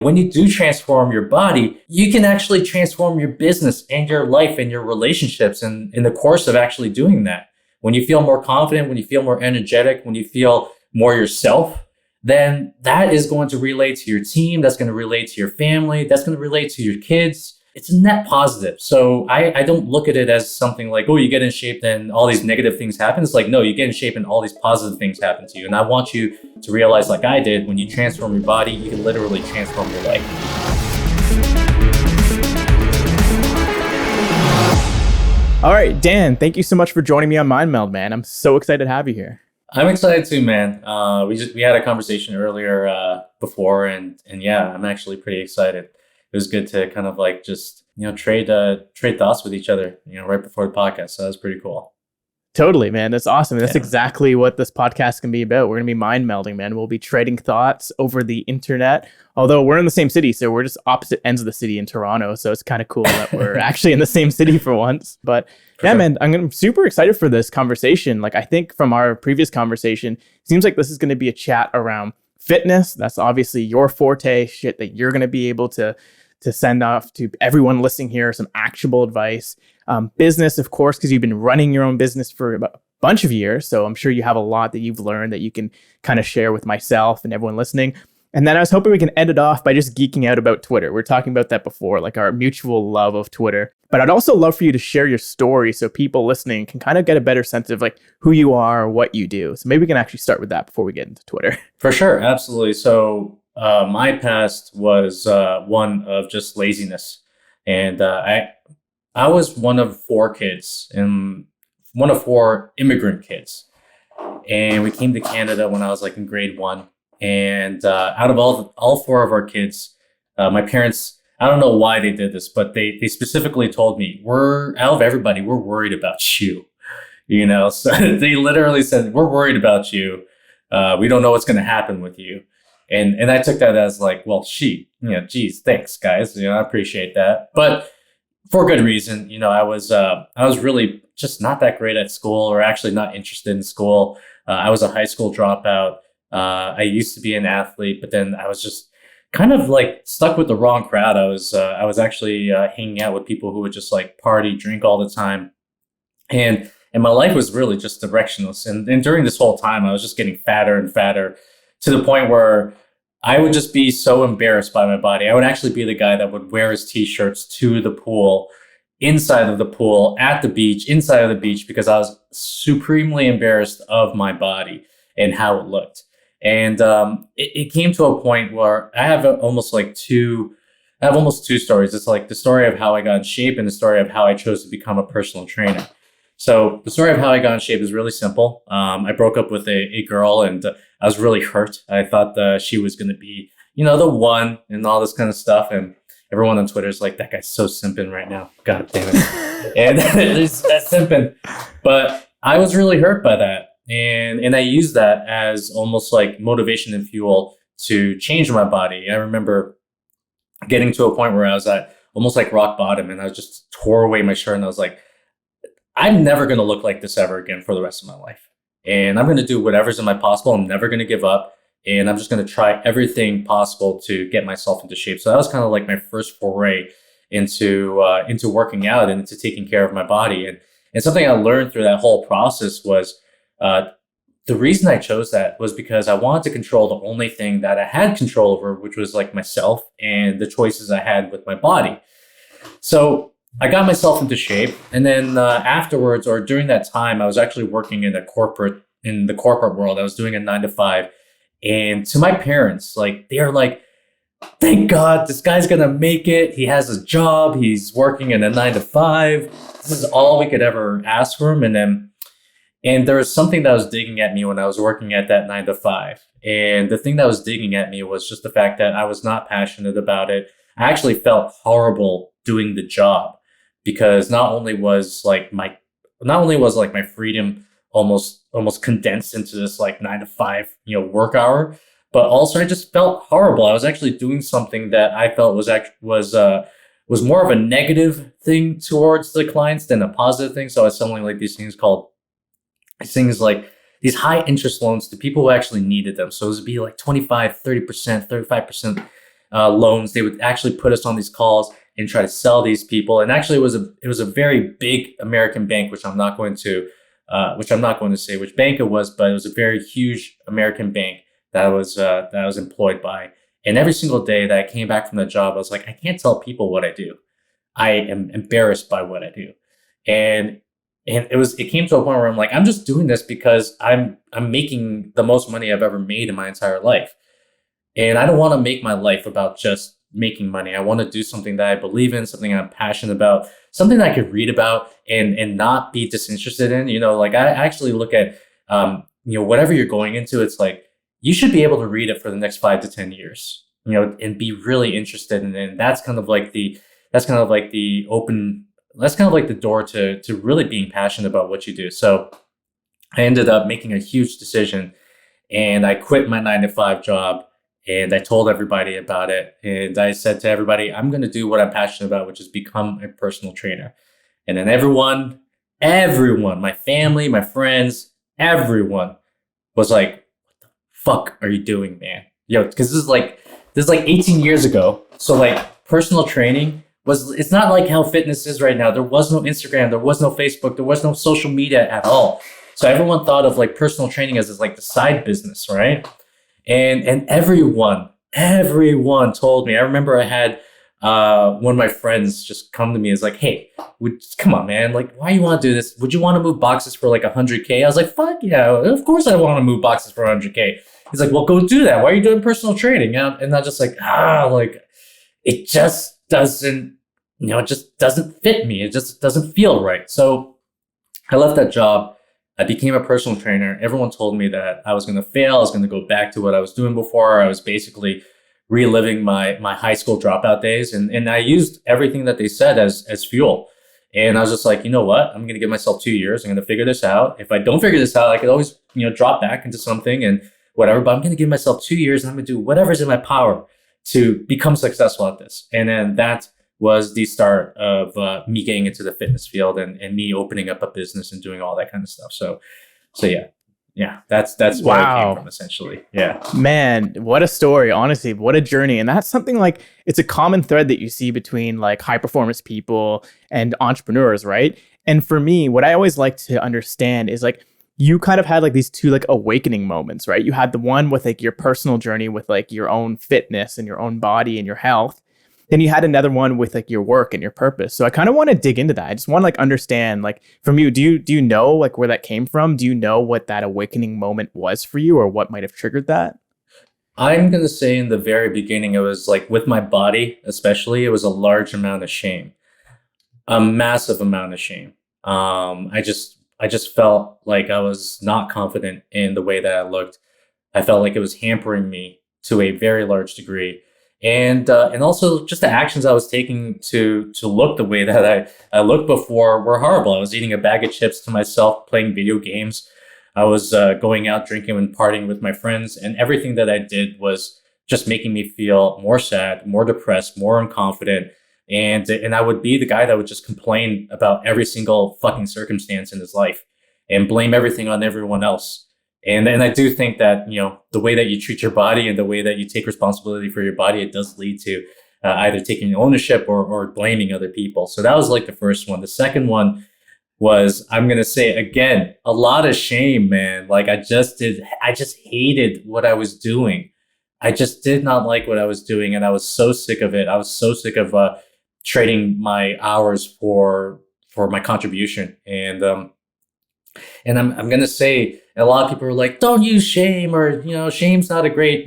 When you do transform your body, you can actually transform your business and your life and your relationships in the course of actually doing that. When you feel more confident, when you feel more energetic, when you feel more yourself, then that is going to relate to your team. That's going to relate to your family. That's going to relate to your kids. It's a net positive. So I don't look at it as something like, oh, you get in shape, then all these negative things happen. It's like, no, you get in shape and all these positive things happen to you. And I want you to realize, like I did, when you transform your body, you can literally transform your life. All right, Dan, thank you so much for joining me on Meld, man. I'm so excited to have you here. I'm excited too, man. We had a conversation earlier before, and yeah, I'm actually pretty excited. It was good to kind of like just, trade thoughts with each other, right before the podcast. So that was pretty cool. Totally, man. That's awesome. That's exactly what this podcast can be about. We're going to be mind melding, man. We'll be trading thoughts over the internet. Although we're in the same city, so we're just opposite ends of the city in Toronto. So it's kind of cool that we're actually in the same city for once. But yeah, man, I'm super excited for this conversation. Like, I think from our previous conversation, it seems like this is going to be a chat around fitness. That's obviously your forte, shit that you're going to be able to send off to everyone listening here, some actionable advice. Business, of course, because you've been running your own business for a bunch of years. So I'm sure you have a lot that you've learned that you can kind of share with myself and everyone listening. And then I was hoping we can end it off by just geeking out about Twitter. We were talking about that before, like our mutual love of Twitter. But I'd also love for you to share your story so people listening can kind of get a better sense of like who you are, what you do. So maybe we can actually start with that before we get into Twitter. For sure. Absolutely. So my past was one of just laziness. And I was one of four kids and one of four immigrant kids. And we came to Canada when I was like in grade 1. And out of all four of our kids, my parents, I don't know why they did this, but they specifically told me, out of everybody, we're worried about you. So they literally said, we're worried about you. We don't know what's going to happen with you. And I took that as like, well, geez, thanks guys. I appreciate that. But for good reason. I was really just not that great at school, or actually not interested in school. I was a high school dropout. I used to be an athlete, but then I was just kind of like stuck with the wrong crowd. I was actually hanging out with people who would just like party, drink all the time. And my life was really just directionless. And during this whole time, I was just getting fatter and fatter to the point where I would just be so embarrassed by my body. I would actually be the guy that would wear his t-shirts to the pool, inside of the pool, at the beach, inside of the beach, because I was supremely embarrassed of my body and how it looked. And it came to a point where I have almost two stories. It's like the story of how I got in shape and the story of how I chose to become a personal trainer. So the story of how I got in shape is really simple. I broke up with a girl, and I was really hurt. I thought she was going to be, the one and all this kind of stuff. And everyone on Twitter is like, that guy's so simping right now. God damn it. And that's simping. But I was really hurt by that. And I used that as almost like motivation and fuel to change my body. I remember getting to a point where I was at almost like rock bottom, and I just tore away my shirt, and I was like, I'm never going to look like this ever again for the rest of my life. And I'm going to do whatever's in my possible. I'm never going to give up. And I'm just going to try everything possible to get myself into shape. So that was kind of like my first foray into working out and into taking care of my body. And something I learned through that whole process was the reason I chose that was because I wanted to control the only thing that I had control over, which was like myself and the choices I had with my body. So I got myself into shape, and then afterwards, or during that time, I was actually working in the corporate world. I was doing a 9-to-5, and to my parents, like they are like, "Thank God, this guy's gonna make it. He has a job. He's working in a 9-to-5. This is all we could ever ask for him." And there was something that was digging at me when I was working at that 9-to-5, and the thing that was digging at me was just the fact that I was not passionate about it. I actually felt horrible doing the job, because not only was like my freedom almost condensed into this like 9-to-5 work hour, but also I just felt horrible. I was actually doing something that I felt was more of a negative thing towards the clients than a positive thing. So I was selling like these things like these high interest loans to people who actually needed them. So it would be like 25, 30%, 35% loans. They would actually put us on these calls and try to sell these people. And actually, it was a very big American bank, which I'm not going to say which bank it was, but it was a very huge American bank that I was employed by. And every single day that I came back from that job, I was like, I can't tell people what I do. I am embarrassed by what I do. And it came to a point where I'm like, I'm just doing this because I'm making the most money I've ever made in my entire life. And I don't want to make my life about just making money. I want to do something that I believe in, something I'm passionate about, something that I could read about and not be disinterested in. Like I actually look at whatever you're going into, it's like you should be able to read it for the next 5 to 10 years, and be really interested in it. And that's kind of like the door to really being passionate about what you do. So I ended up making a huge decision, and I quit my 9 to 5 job, and I told everybody about it. And I said to everybody, I'm going to do what I'm passionate about, which is become a personal trainer. And then everyone, my family, my friends, everyone was like, what the fuck are you doing, man? Because this is like 18 years ago. So like personal training it's not like how fitness is right now. There was no Instagram, there was no Facebook, there was no social media at all. So everyone thought of like personal training as like the side business, right? And everyone told me. I remember I had one of my friends just come to me. Is like, hey, come on, man. Like, why you want to do this? Would you want to move boxes for like 100K? I was like, fuck yeah, of course I want to move boxes for 100K. He's like, well, go do that. Why are you doing personal training? And I'm just like, like it just doesn't, it just doesn't fit me. It just doesn't feel right. So I left that job. I became a personal trainer. Everyone told me that I was going to fail. I was going to go back to what I was doing before. I was basically reliving my high school dropout days. And I used everything that they said as fuel. And I was just like, you know what? I'm going to give myself 2 years. I'm going to figure this out. If I don't figure this out, I could always, drop back into something and whatever. But I'm going to give myself 2 years, and I'm going to do whatever's in my power to become successful at this. And then that was the start of me getting into the fitness field and me opening up a business and doing all that kind of stuff. So yeah, that's where I came from, essentially. Yeah, man, what a story! Honestly, what a journey. And that's something like it's a common thread that you see between like high performance people and entrepreneurs, right? And for me, what I always like to understand is like you kind of had like these two like awakening moments, right? You had the one with like your personal journey with like your own fitness and your own body and your health. Then you had another one with like your work and your purpose. So I kind of want to dig into that. I just want to like understand, like from you, do you know like where that came from? Do you know what that awakening moment was for you, or what might have triggered that? I'm going to say in the very beginning, it was like with my body, especially, it was a large amount of shame, a massive amount of shame. I just felt like I was not confident in the way that I looked. I felt like it was hampering me to a very large degree. And also just the actions I was taking to look the way that I looked before were horrible. I was eating a bag of chips to myself, playing video games. I was going out drinking and partying with my friends, and everything that I did was just making me feel more sad, more depressed, more unconfident. And I would be the guy that would just complain about every single fucking circumstance in his life and blame everything on everyone else. And I do think that, the way that you treat your body and the way that you take responsibility for your body, it does lead to either taking ownership or blaming other people. So that was like the first one. The second one was, I'm going to say again, a lot of shame, man. Like I just hated what I was doing. I just did not like what I was doing. And I was so sick of it. I was so sick of trading my hours for my contribution. And I'm gonna say a lot of people are like, don't use shame, or shame's not a great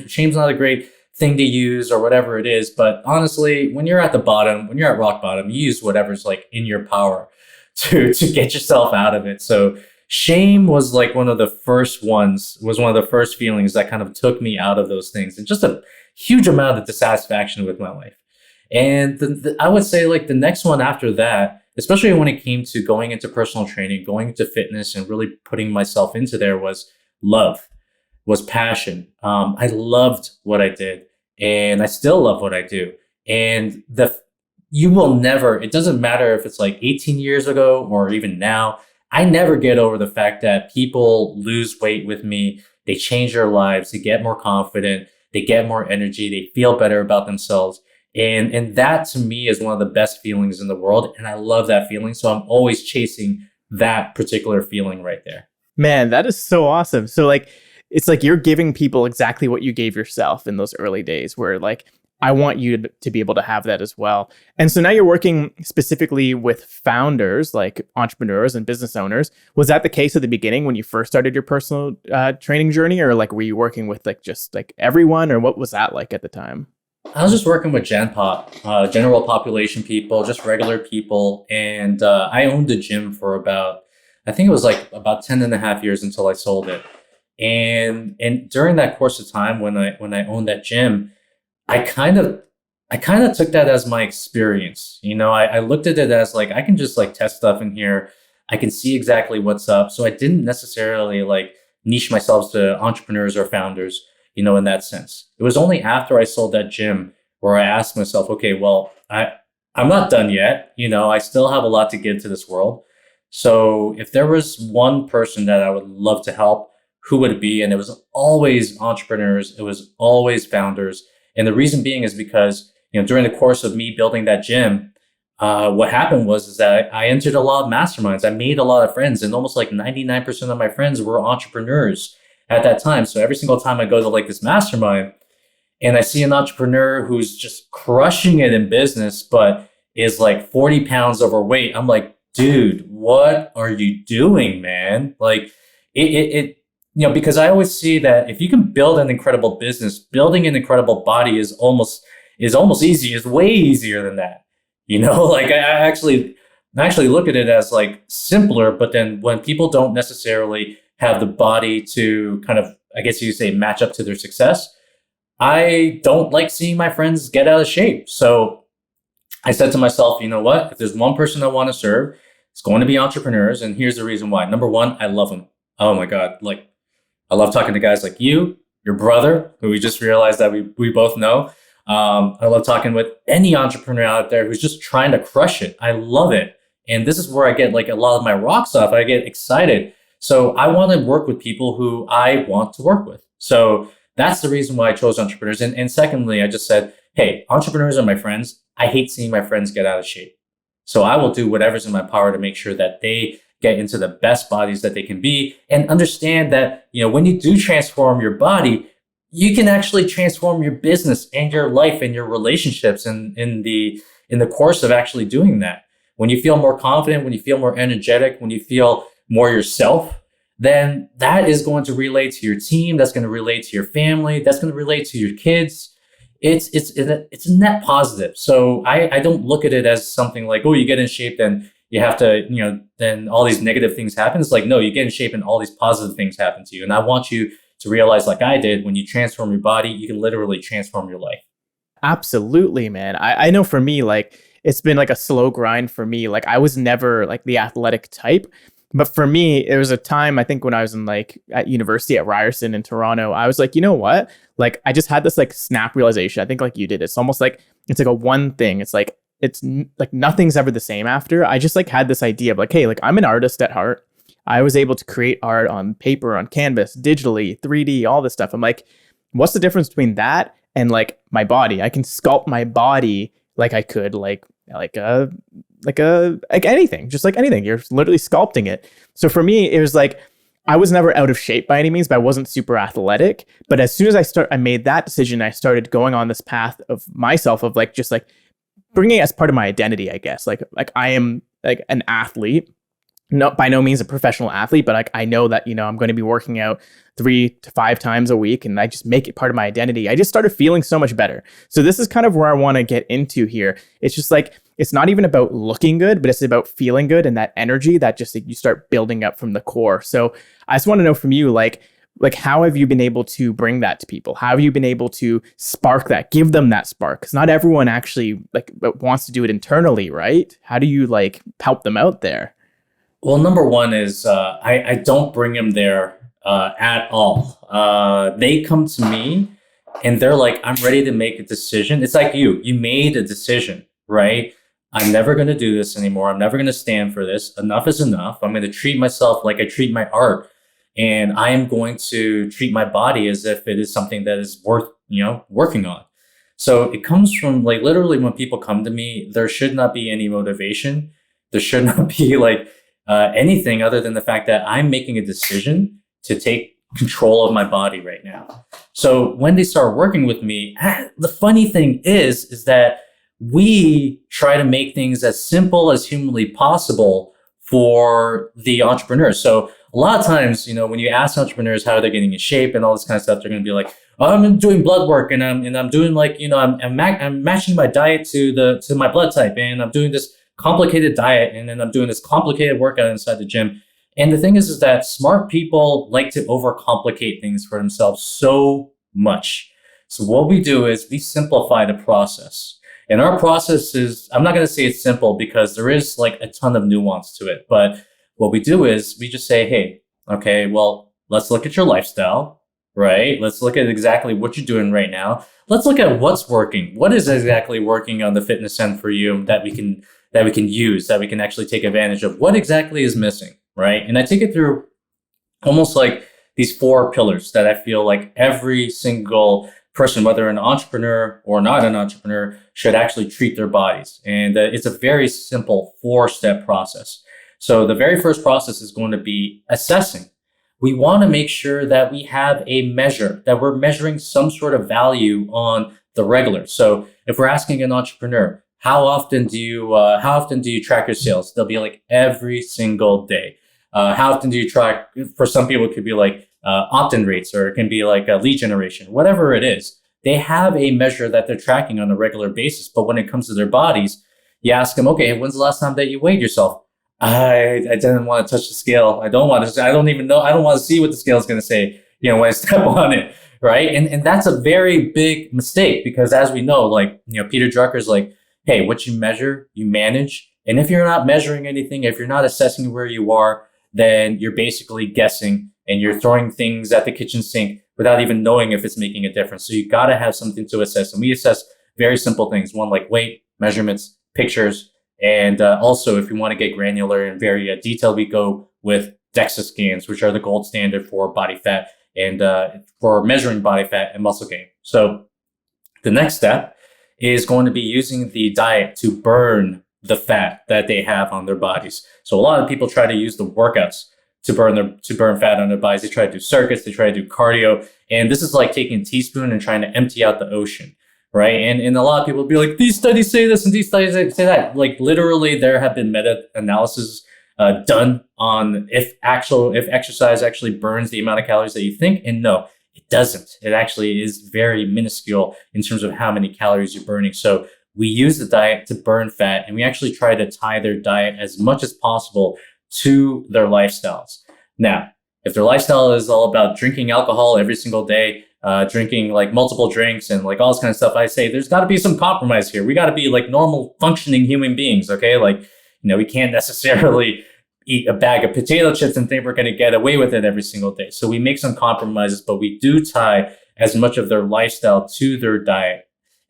shame's not a great thing to use, or whatever it is. But honestly, when you're at the bottom, when you're at rock bottom, you use whatever's like in your power to get yourself out of it. So shame was like one of the first feelings that kind of took me out of those things, and just a huge amount of dissatisfaction with my life. And I would say like the next one after that, especially when it came to going into personal training, going into fitness, and really putting myself into there, was love, was passion. I loved what I did, and I still love what I do. And you will never, it doesn't matter if it's like 18 years ago or even now, I never get over the fact that people lose weight with me. They change their lives. They get more confident. they get more energy, they feel better about themselves. And that to me is one of the best feelings in the world. And I love that feeling. So I'm always chasing that particular feeling right there. Man, that is so awesome. So like it's like you're giving people exactly what you gave yourself in those early days where like I want you to be able to have that as well. And so now you're working specifically with founders, like entrepreneurs and business owners. Was that the case at the beginning when you first started your personal training journey, or like were you working with like just like everyone, or what was that like at the time? I was just working with Gen Pop, general population people, just regular people. And I owned a gym for about, I think it was like about 10 and a half years until I sold it. And during that course of time when I owned that gym, I kind of took that as my experience. I looked at it as like I can just like test stuff in here. I can see exactly what's up. So I didn't necessarily like niche myself to entrepreneurs or founders, in that sense. It was only after I sold that gym where I asked myself, okay, well, I'm not done yet. I still have a lot to give to this world. So if there was one person that I would love to help, who would it be? And it was always entrepreneurs. It was always founders. And the reason being is because, during the course of me building that gym, what happened is that I entered a lot of masterminds. I made a lot of friends, and almost like 99% of my friends were entrepreneurs at that time. So every single time I go to like this mastermind and I see an entrepreneur who's just crushing it in business, but is like 40 pounds overweight, I'm like, dude, what are you doing, man? Like because I always see that if you can build an incredible business, building an incredible body is almost easy. It's way easier than that. Like I actually look at it as like simpler, but then when people don't necessarily have the body to kind of, I guess you say, match up to their success, I don't like seeing my friends get out of shape. So I said to myself, you know what? If there's one person I want to serve, it's going to be entrepreneurs. And here's the reason why. Number one, I love them. Oh my God. Like, I love talking to guys like you, your brother, who we just realized that we both know. I love talking with any entrepreneur out there who's just trying to crush it. I love it. And this is where I get like a lot of my rocks off. I get excited. So I want to work with people who I want to work with. So that's the reason why I chose entrepreneurs. And secondly, I just said, hey, entrepreneurs are my friends. I hate seeing my friends get out of shape. So I will do whatever's in my power to make sure that they get into the best bodies that they can be, and understand that, when you do transform your body, you can actually transform your business and your life and your relationships in the course of actually doing that. When you feel more confident, when you feel more energetic, when you feel more yourself, then that is going to relate to your team. That's going to relate to your family. That's going to relate to your kids. It's a net positive. So I don't look at it as something like, oh, you get in shape, then you have to, then all these negative things happen. It's like, no, you get in shape and all these positive things happen to you. And I want you to realize, like I did, when you transform your body, you can literally transform your life. Absolutely, man. I know for me, like it's been like a slow grind for me. Like I was never like the athletic type. But for me, there was a time, I think when I was in like at university at Ryerson in Toronto, I was like, you know what? Like I just had this like snap realization. I think like you did. It's almost like, it's like a one thing. It's like, like nothing's ever the same after. I just like had this idea of like, hey, like I'm an artist at heart. I was able to create art on paper, on canvas, digitally, 3D, all this stuff. I'm like, what's the difference between that and like my body? I can sculpt my body like I could like anything, just like anything. You're literally sculpting it. So for me, it was like, I was never out of shape by any means, but I wasn't super athletic. But as soon as I made that decision, I started going on this path of myself of like, just like bringing it as part of my identity, I guess. Like I am like an athlete, not by no means a professional athlete, but like I know that, I'm going to be working out 3 to 5 times a week, and I just make it part of my identity. I just started feeling so much better. So this is kind of where I want to get into here. It's just like, it's not even about looking good, but it's about feeling good and that energy that just like, you start building up from the core. So I just want to know from you, like how have you been able to bring that to people? How have you been able to spark that, give them that spark? Because not everyone actually like wants to do it internally, right? How do you like help them out there? Well, number one is I don't bring them there at all. They come to me and they're like, I'm ready to make a decision. It's like you made a decision, right? I'm never going to do this anymore. I'm never going to stand for this. Enough is enough. I'm going to treat myself like I treat my art. and I am going to treat my body as if it is something that is worth, working on. So it comes from like literally when people come to me, there should not be any motivation. There should not be like anything other than the fact that I'm making a decision to take control of my body right now. So when they start working with me, the funny thing is that we try to make things as simple as humanly possible for the entrepreneurs. So a lot of times, when you ask entrepreneurs how they're getting in shape and all this kind of stuff, they're going to be like, "Oh, I'm doing blood work and I'm doing like, I'm matching my diet to my blood type, and I'm doing this complicated diet, and then I'm doing this complicated workout inside the gym." And the thing is that smart people like to overcomplicate things for themselves so much. So what we do is we simplify the process. And our process is, I'm not going to say it's simple because there is like a ton of nuance to it. But what we do is we just say, hey, okay, well, let's look at your lifestyle, right? Let's look at exactly what you're doing right now. Let's look at what's working. What is exactly working on the fitness end for you that we can use, that we can actually take advantage of? What exactly is missing, right? And I take it through almost like these 4 pillars that I feel like every single person, whether an entrepreneur or not an entrepreneur, should actually treat their bodies. And it's a very simple 4-step process. So the very first process is going to be assessing. We want to make sure that we have a measure, that we're measuring some sort of value on the regular. So if we're asking an entrepreneur, how often do you track your sales? They'll be like every single day. How often do you track? For some people, it could be like opt-in rates, or it can be like a lead generation, whatever it is. They have a measure that they're tracking on a regular basis. But when it comes to their bodies, you ask them, okay, when's the last time that you weighed yourself? I didn't want to touch the scale. I don't want to. I don't even know. I don't want to see what the scale is going to say, when I step on it, right? And that's a very big mistake, because as we know, like, Peter Drucker's like, hey, what you measure, you manage. And if you're not measuring anything, if you're not assessing where you are, then you're basically guessing and you're throwing things at the kitchen sink without even knowing if it's making a difference. So you got to have something to assess. And we assess very simple things. One, like weight, measurements, pictures. And also, if you want to get granular and very detailed, we go with DEXA scans, which are the gold standard for body fat and for measuring body fat and muscle gain. So the next step is going to be using the diet to burn the fat that they have on their bodies. So a lot of people try to use the workouts to burn fat on their bodies. They try to do circuits, they try to do cardio, and this is like taking a teaspoon and trying to empty out the ocean, right? And a lot of people will be like, these studies say this and these studies say that. Like literally, there have been meta-analysis done on if exercise actually burns the amount of calories that you think, and no, it doesn't. It actually is very minuscule in terms of how many calories you're burning. So we use the diet to burn fat, and we actually try to tie their diet as much as possible to their lifestyles. Now, if their lifestyle is all about drinking alcohol every single day, drinking like multiple drinks and like all this kind of stuff, I say there's got to be some compromise here. We got to be like normal functioning human beings, okay? Like, we can't necessarily eat a bag of potato chips and think we're going to get away with it every single day. So we make some compromises, but we do tie as much of their lifestyle to their diet.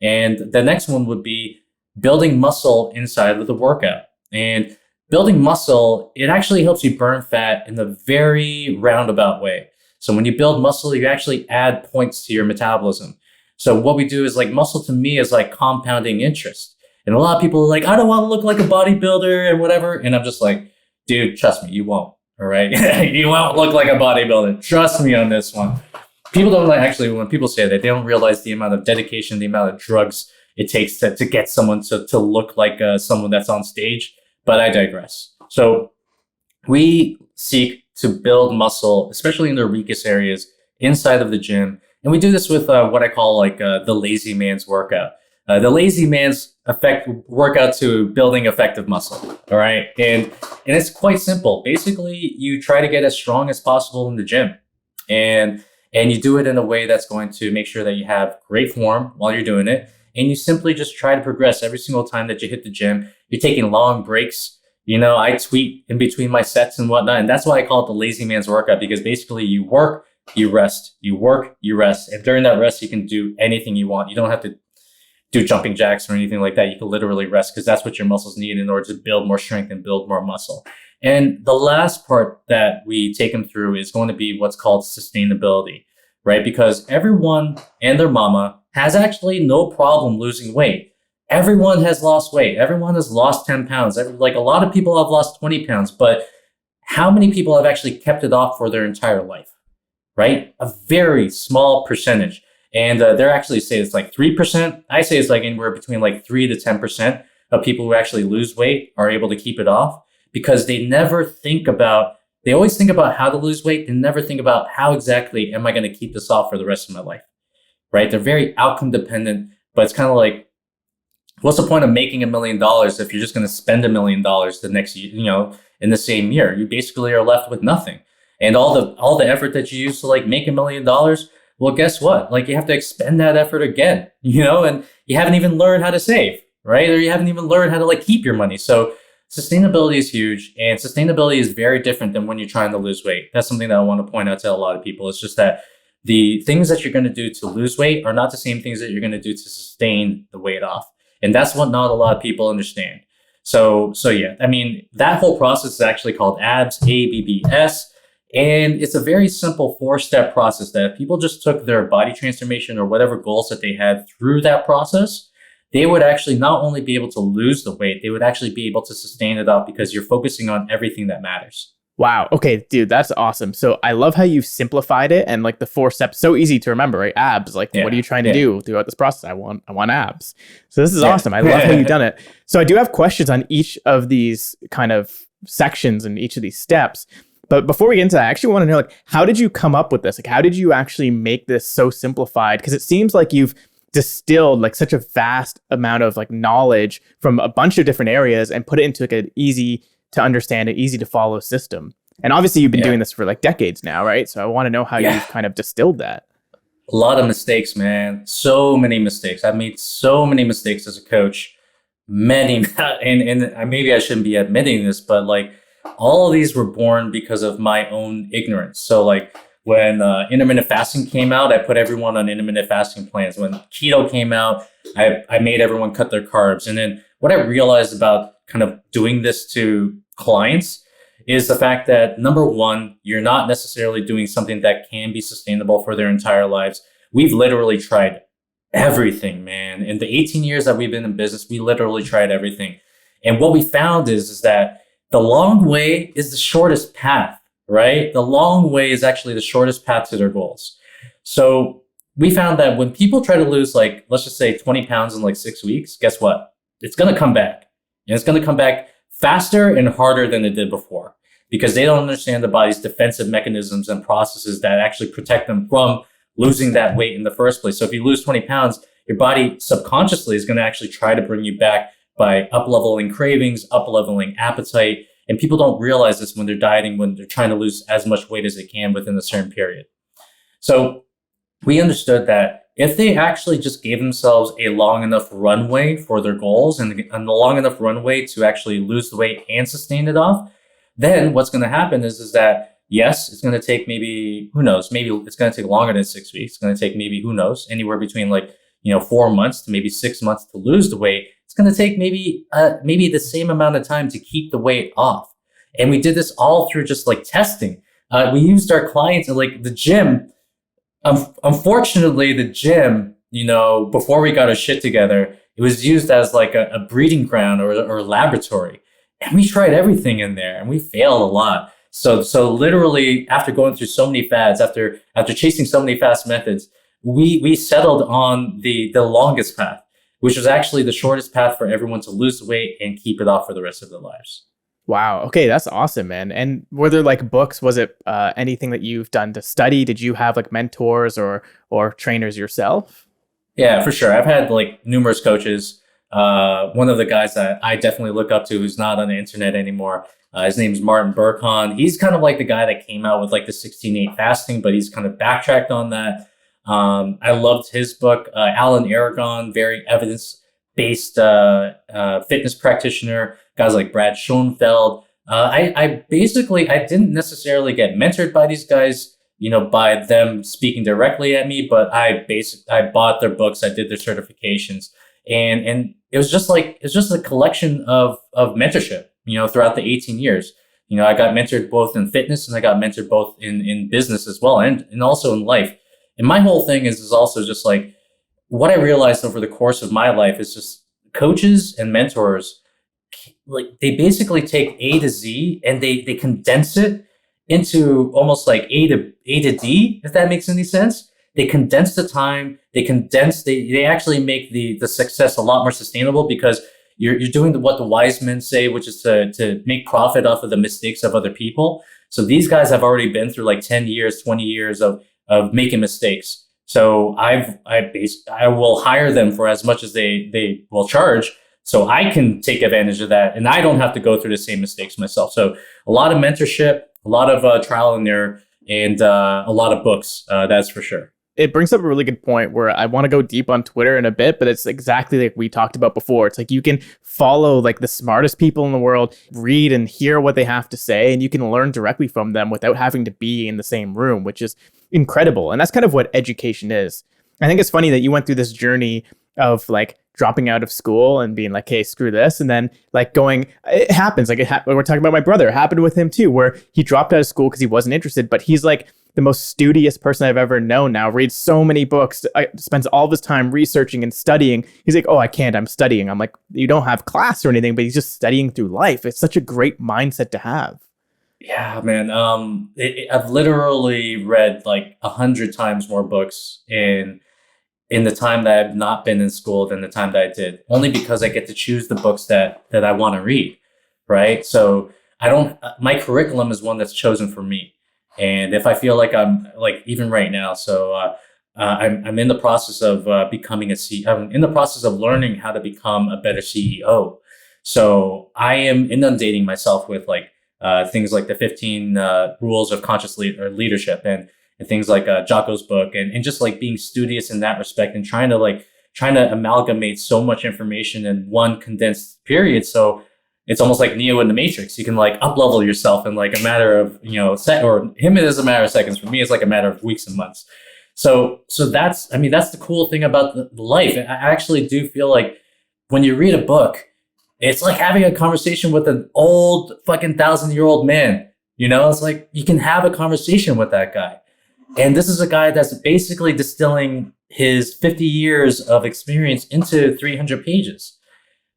And the next one would be building muscle inside of the workout. And building muscle, it actually helps you burn fat in a very roundabout way. So when you build muscle, you actually add points to your metabolism. So what we do is like muscle to me is like compounding interest. And a lot of people are like, I don't want to look like a bodybuilder and whatever. And I'm just like, dude, trust me, you won't. All right. You won't look like a bodybuilder. Trust me on this one. People don't actually, when people say that, they don't realize the amount of dedication, the amount of drugs it takes to get someone to look like someone that's on stage. But I digress. So we seek to build muscle, especially in the weakest areas inside of the gym. And we do this with what I call like the lazy man's workout. The lazy man's workout to building effective muscle. All right. And it's quite simple. Basically, you try to get as strong as possible in the gym. And you do it in a way that's going to make sure that you have great form while you're doing it. And you simply just try to progress every single time that you hit the gym. You're taking long breaks. I tweet in between my sets and whatnot. And that's why I call it the lazy man's workout, because basically you work, you rest, you work, you rest. And during that rest, you can do anything you want. You don't have to do jumping jacks or anything like that. You can literally rest, because that's what your muscles need in order to build more strength and build more muscle. And the last part that we take them through is going to be what's called sustainability, right? Because everyone and their mama has actually no problem losing weight. Everyone has lost weight. Everyone has lost 10 pounds. Like a lot of people have lost 20 pounds, but how many people have actually kept it off for their entire life, right? A very small percentage. And they're actually say it's like 3%. I say it's like anywhere between like 3 to 10% of people who actually lose weight are able to keep it off because they always think about how to lose weight. They never think about how exactly am I going to keep this off for the rest of my life, right? They're very outcome dependent, but it's kind of like, what's the point of making $1 million if you're just going to spend $1 million the next year, in the same year? You basically are left with nothing. And all the effort that you use to like make $1 million, well, guess what? Like you have to expend that effort again, and you haven't even learned how to save, right? Or you haven't even learned how to like keep your money. So sustainability is huge, and sustainability is very different than when you're trying to lose weight. That's something that I want to point out to a lot of people. It's just that the things that you're going to do to lose weight are not the same things that you're going to do to sustain the weight off. And that's what not a lot of people understand. So yeah, I mean, that whole process is actually called ABS, ABBS. And it's a very simple 4-step process that if people just took their body transformation or whatever goals that they had through that process, they would actually not only be able to lose the weight, they would actually be able to sustain it up because you're focusing on everything that matters. Wow. Okay, dude, that's awesome. So I love how you've simplified it and like the 4 steps, so easy to remember, right? Abs. Like, what are you trying to do throughout this process? I want abs. So this is awesome. I love how you've done it. So I do have questions on each of these kind of sections and each of these steps. But before we get into that, I actually want to know, like, how did you come up with this? Like, how did you actually make this so simplified? Because it seems like you've distilled like such a vast amount of like knowledge from a bunch of different areas and put it into like an easy to understand and easy to follow system. And obviously you've been doing this for like decades now, right? So I want to know how you've kind of distilled that. A lot of mistakes, man. So many mistakes. I've made so many mistakes as a coach. Many, and maybe I shouldn't be admitting this, but like all of these were born because of my own ignorance. So like when intermittent fasting came out, I put everyone on intermittent fasting plans. When keto came out, I made everyone cut their carbs. And then what I realized about kind of doing this to clients is the fact that, number one, you're not necessarily doing something that can be sustainable for their entire lives. We've literally tried everything, man. In the 18 years that we've been in business, we literally tried everything. And what we found is that the long way is the shortest path, right? The long way is actually the shortest path to their goals. So we found that when people try to lose, like, let's just say 20 pounds in like 6 weeks, guess what? It's going to come back. And it's going to come back faster and harder than it did before because they don't understand the body's defensive mechanisms and processes that actually protect them from losing that weight in the first place. So if you lose 20 pounds, your body subconsciously is going to actually try to bring you back by up-leveling cravings, up-leveling appetite. And people don't realize this when they're dieting, when they're trying to lose as much weight as they can within a certain period. So we understood that if they actually just gave themselves a long enough runway for their goals and a long enough runway to actually lose the weight and sustain it off, then what's going to happen is that, yes, it's going to take maybe, who knows, maybe it's going to take longer than 6 weeks. It's going to take maybe, who knows, anywhere between like, 4 months to maybe 6 months to lose the weight. It's going to take maybe the same amount of time to keep the weight off. And we did this all through just like testing. We used our clients at like the gym. Unfortunately, the gym, before we got our shit together, it was used as like a breeding ground or a laboratory. And we tried everything in there and we failed a lot. So literally after going through so many fads, after chasing so many fast methods, we settled on the longest path, which was actually the shortest path for everyone to lose weight and keep it off for the rest of their lives. Wow. Okay, that's awesome, man. And were there like books? Was it anything that you've done to study? Did you have like mentors or trainers yourself? Yeah, for sure. I've had like numerous coaches. One of the guys that I definitely look up to, who's not on the internet anymore, his name is Martin Burkhan. He's kind of like the guy that came out with like the 16-8 fasting, but he's kind of backtracked on that. I loved his book. Alan Aragon, very evidence-based fitness practitioner. Guys like Brad Schoenfeld. I didn't necessarily get mentored by these guys, by them speaking directly at me, but I bought their books. I did their certifications, and it was just a collection of mentorship, throughout the 18 years. I got mentored both in fitness and I got mentored both in business as well, and also in life. And my whole thing is also just like what I realized over the course of my life is just coaches and mentors, like they basically take A to Z and they condense it into almost like A to D, if that makes any sense. They condense the time, they actually make the success a lot more sustainable because you're doing what the wise men say, which is to make profit off of the mistakes of other people. So these guys have already been through like 10 years, 20 years of making mistakes. So I will hire them for as much as they will charge, so I can take advantage of that, and I don't have to go through the same mistakes myself. So a lot of mentorship, a lot of trial and error, and a lot of books. That's for sure. It brings up a really good point where I want to go deep on Twitter in a bit, but it's exactly like we talked about before. It's like you can follow like the smartest people in the world, read and hear what they have to say, and you can learn directly from them without having to be in the same room, which is incredible. And that's kind of what education is. I think it's funny that you went through this journey of like dropping out of school and being like, hey, screw this. And then like going, it happens. Like we're talking about my brother. It happened with him too, where he dropped out of school because he wasn't interested, but he's like the most studious person I've ever known now, reads so many books, spends all of his time researching and studying. He's like, oh, I can't, I'm studying. I'm like, you don't have class or anything, but he's just studying through life. It's such a great mindset to have. Yeah, man. I've literally read like 100 times more books in the time that I've not been in school than the time that I did, only because I get to choose the books that I want to read, right? So I don't, my curriculum is one that's chosen for me. And if I feel like I'm like, even right now, I'm in the process of becoming I'm in the process of learning how to become a better CEO. So I am inundating myself with like things like the 15 rules of conscious leadership and things like Jocko's book and just like being studious in that respect and trying to amalgamate so much information in one condensed period. So it's almost like Neo in the Matrix. You can like up level yourself in like a matter of, or him, it is a matter of seconds. For me, it's like a matter of weeks and months. So that's the cool thing about the life. I actually do feel like when you read a book, it's like having a conversation with an old fucking 1,000-year-old man. It's like you can have a conversation with that guy. And this is a guy that's basically distilling his 50 years of experience into 300 pages.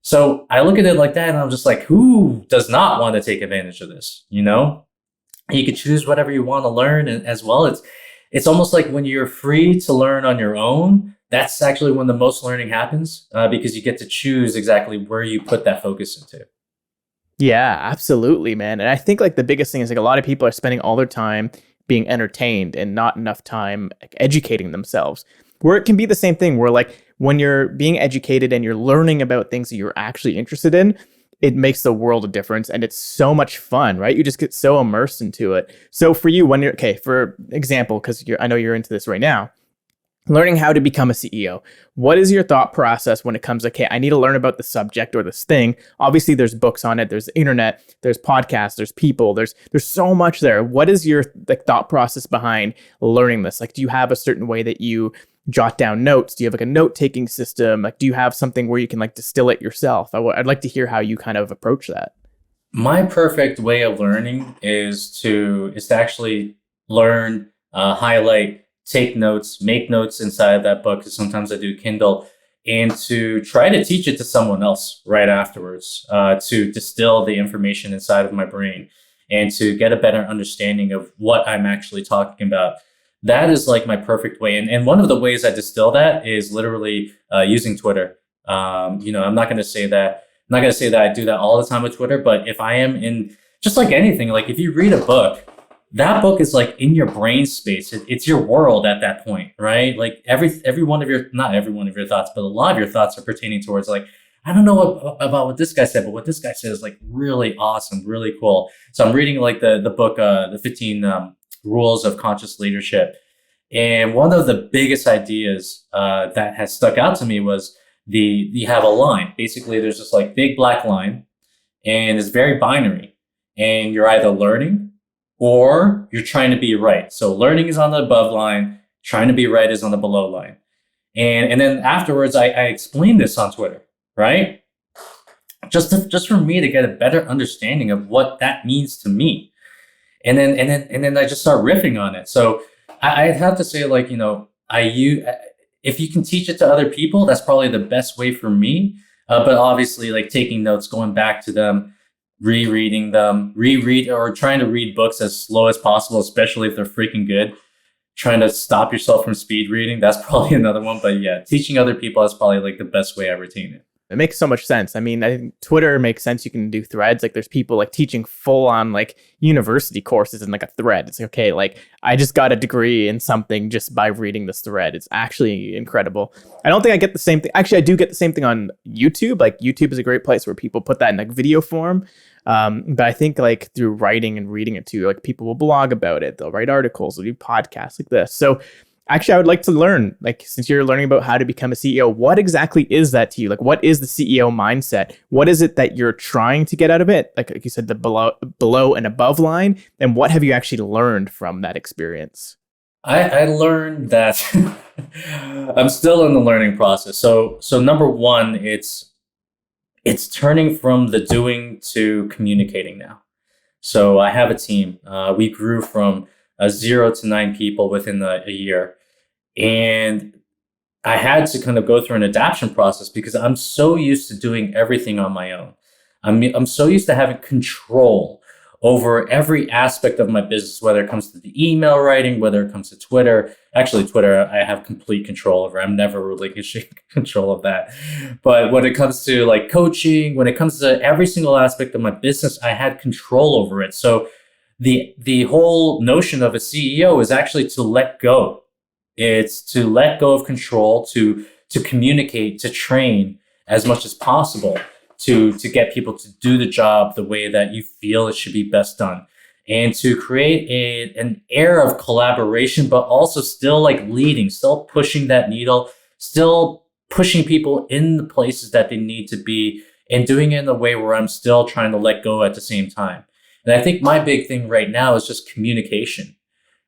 So I look at it like that and I'm just like, who does not want to take advantage of this? You can choose whatever you want to learn. And as well, it's almost like when you're free to learn on your own, that's actually when the most learning happens because you get to choose exactly where you put that focus into. Yeah, absolutely, man. And I think like the biggest thing is like a lot of people are spending all their time being entertained and not enough time like, educating themselves. Where it can be the same thing where like when you're being educated and you're learning about things that you're actually interested in, it makes the world of difference and it's so much fun, right? You just get so immersed into it. So for you, when for example, because I know you're into this right now, learning how to become a CEO. What is your thought process when it comes to, okay, I need to learn about the subject or this thing? Obviously, there's books on it, there's the internet, there's podcasts, there's people, there's so much there. What is your thought process behind learning this? Like, do you have a certain way that you jot down notes? Do you have like a note-taking system? Like, do you have something where you can like distill it yourself? I'd like to hear how you kind of approach that. My perfect way of learning is to actually learn, highlight, take notes, make notes inside of that book, because sometimes I do Kindle, and to try to teach it to someone else right afterwards, to distill the information inside of my brain and to get a better understanding of what I'm actually talking about. That is like my perfect way. And one of the ways I distill that is literally using Twitter. I'm not going to say that I do that all the time with Twitter, but if I am in, just like anything, like if you read a book, that book is like in your brain space. It's your world at that point, right? Like every one of your, not every one of your thoughts, but a lot of your thoughts are pertaining towards like, I don't know about what this guy said, but what this guy said is like really awesome, really cool. So I'm reading like the book, the 15 rules of conscious leadership. And one of the biggest ideas that has stuck out to me was you have a line. Basically, there's this like big black line and it's very binary. And you're either learning or you're trying to be right. So learning is on the above line, trying to be right is on the below line. And then afterwards, I explained this on Twitter, right? just for me to get a better understanding of what that means to me. And then I just start riffing on it. So I'd have to say, like, if you can teach it to other people, that's probably the best way for me. But obviously, like taking notes, going back to them, rereading them, or trying to read books as slow as possible, especially if they're freaking good. Trying to stop yourself from speed reading, that's probably another one. But yeah, teaching other people is probably like the best way I retain it. It makes so much sense. I mean, I think Twitter makes sense. You can do threads. Like there's people like teaching full on like university courses in like a thread. It's like, okay, like I just got a degree in something just by reading this thread. It's actually incredible. I don't think I get the same thing. Actually, I do get the same thing on YouTube. Like YouTube is a great place where people put that in like video form. But I think like through writing and reading it too, like people will blog about it. They'll write articles, they'll do podcasts like this. So actually, I would like to learn, like, since you're learning about how to become a CEO, what exactly is that to you? Like, what is the CEO mindset? What is it that you're trying to get out of it? Like you said, the below and above line. And what have you actually learned from that experience? I learned that I'm still in the learning process. So number one, it's turning from the doing to communicating now. So I have a team. We grew from 0 to 9 people within a year. And I had to kind of go through an adaptation process because I'm so used to doing everything on my own. I'm so used to having control over every aspect of my business, whether it comes to the email writing, whether it comes to Twitter. Actually, Twitter, I have complete control over. I'm never relinquishing control of that. But when it comes to like coaching, when it comes to every single aspect of my business, I had control over it. So the whole notion of a CEO is actually to let go. It's to let go of control, to communicate, to train as much as possible, to get people to do the job the way that you feel it should be best done, and to create an air of collaboration, but also still like leading, still pushing that needle, still pushing people in the places that they need to be, and doing it in a way where I'm still trying to let go at the same time. And I think my big thing right now is just communication,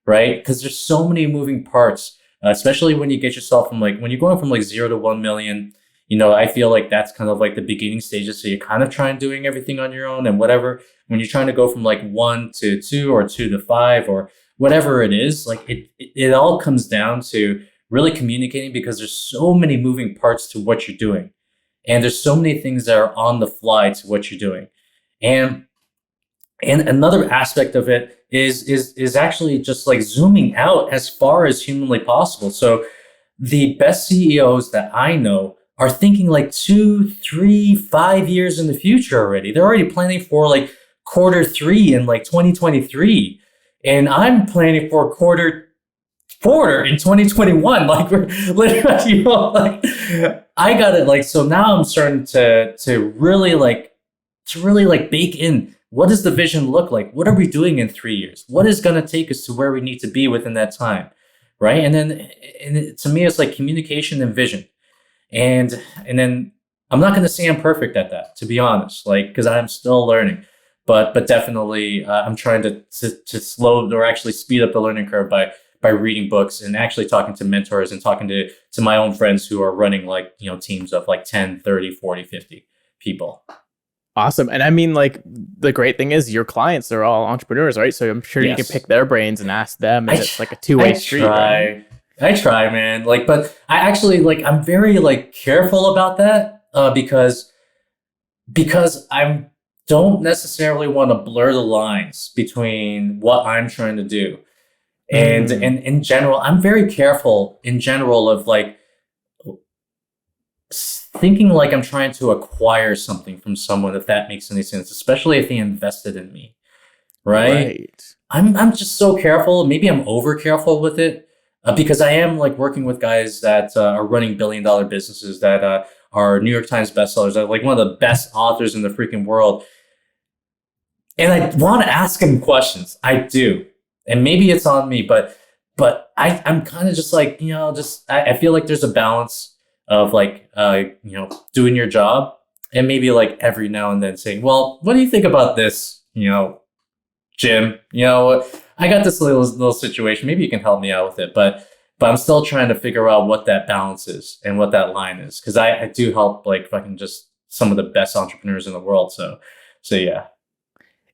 right? Because there's so many moving parts, especially when you get yourself from like, when you're going from like 0 to 1 million, I feel like that's kind of like the beginning stages. So you're kind of trying doing everything on your own and whatever. When you're trying to go from like 1 to 2 or 2 to 5 or whatever it is, like it all comes down to really communicating, because there's so many moving parts to what you're doing. And there's so many things that are on the fly to what you're doing. And another aspect of it is actually just like zooming out as far as humanly possible. So the best CEOs that I know are thinking like 2, 3, 5 years in the future already. They're already planning for like Q3 in like 2023. And I'm planning for quarter in 2021. Like we're literally, like I got it. Like, so now I'm starting to really bake in, what does the vision look like? What are we doing in 3 years? What is going to take us to where we need to be within that time? Right. To me, it's like communication and vision. And then I'm not going to say I'm perfect at that, to be honest, like, because I'm still learning, but definitely I'm trying to slow or actually speed up the learning curve by reading books and actually talking to mentors and talking to my own friends who are running like, teams of like 10, 30, 40, 50 people. Awesome. And I mean, like, the great thing is your clients are all entrepreneurs, right? So I'm sure you can pick their brains and ask them, and it's like a two-way street. Right? I try, man. Like, but I actually I'm very like careful about that because I don't necessarily want to blur the lines between what I'm trying to do. And in general, I'm very careful in general of like thinking like I'm trying to acquire something from someone, if that makes any sense, especially if they invested in me. Right. I'm just so careful. Maybe I'm over careful with it. Because I am like working with guys that are running billion-dollar businesses that are New York Times bestsellers, that are like one of the best authors in the freaking world. And I want to ask them questions. I do. And maybe it's on me, but I'm kind of just like, I feel like there's a balance of like, doing your job and maybe like every now and then saying, well, what do you think about this? Jim, I got this little situation. Maybe you can help me out with it, but I'm still trying to figure out what that balance is and what that line is. Cause I do help like fucking just some of the best entrepreneurs in the world. So yeah.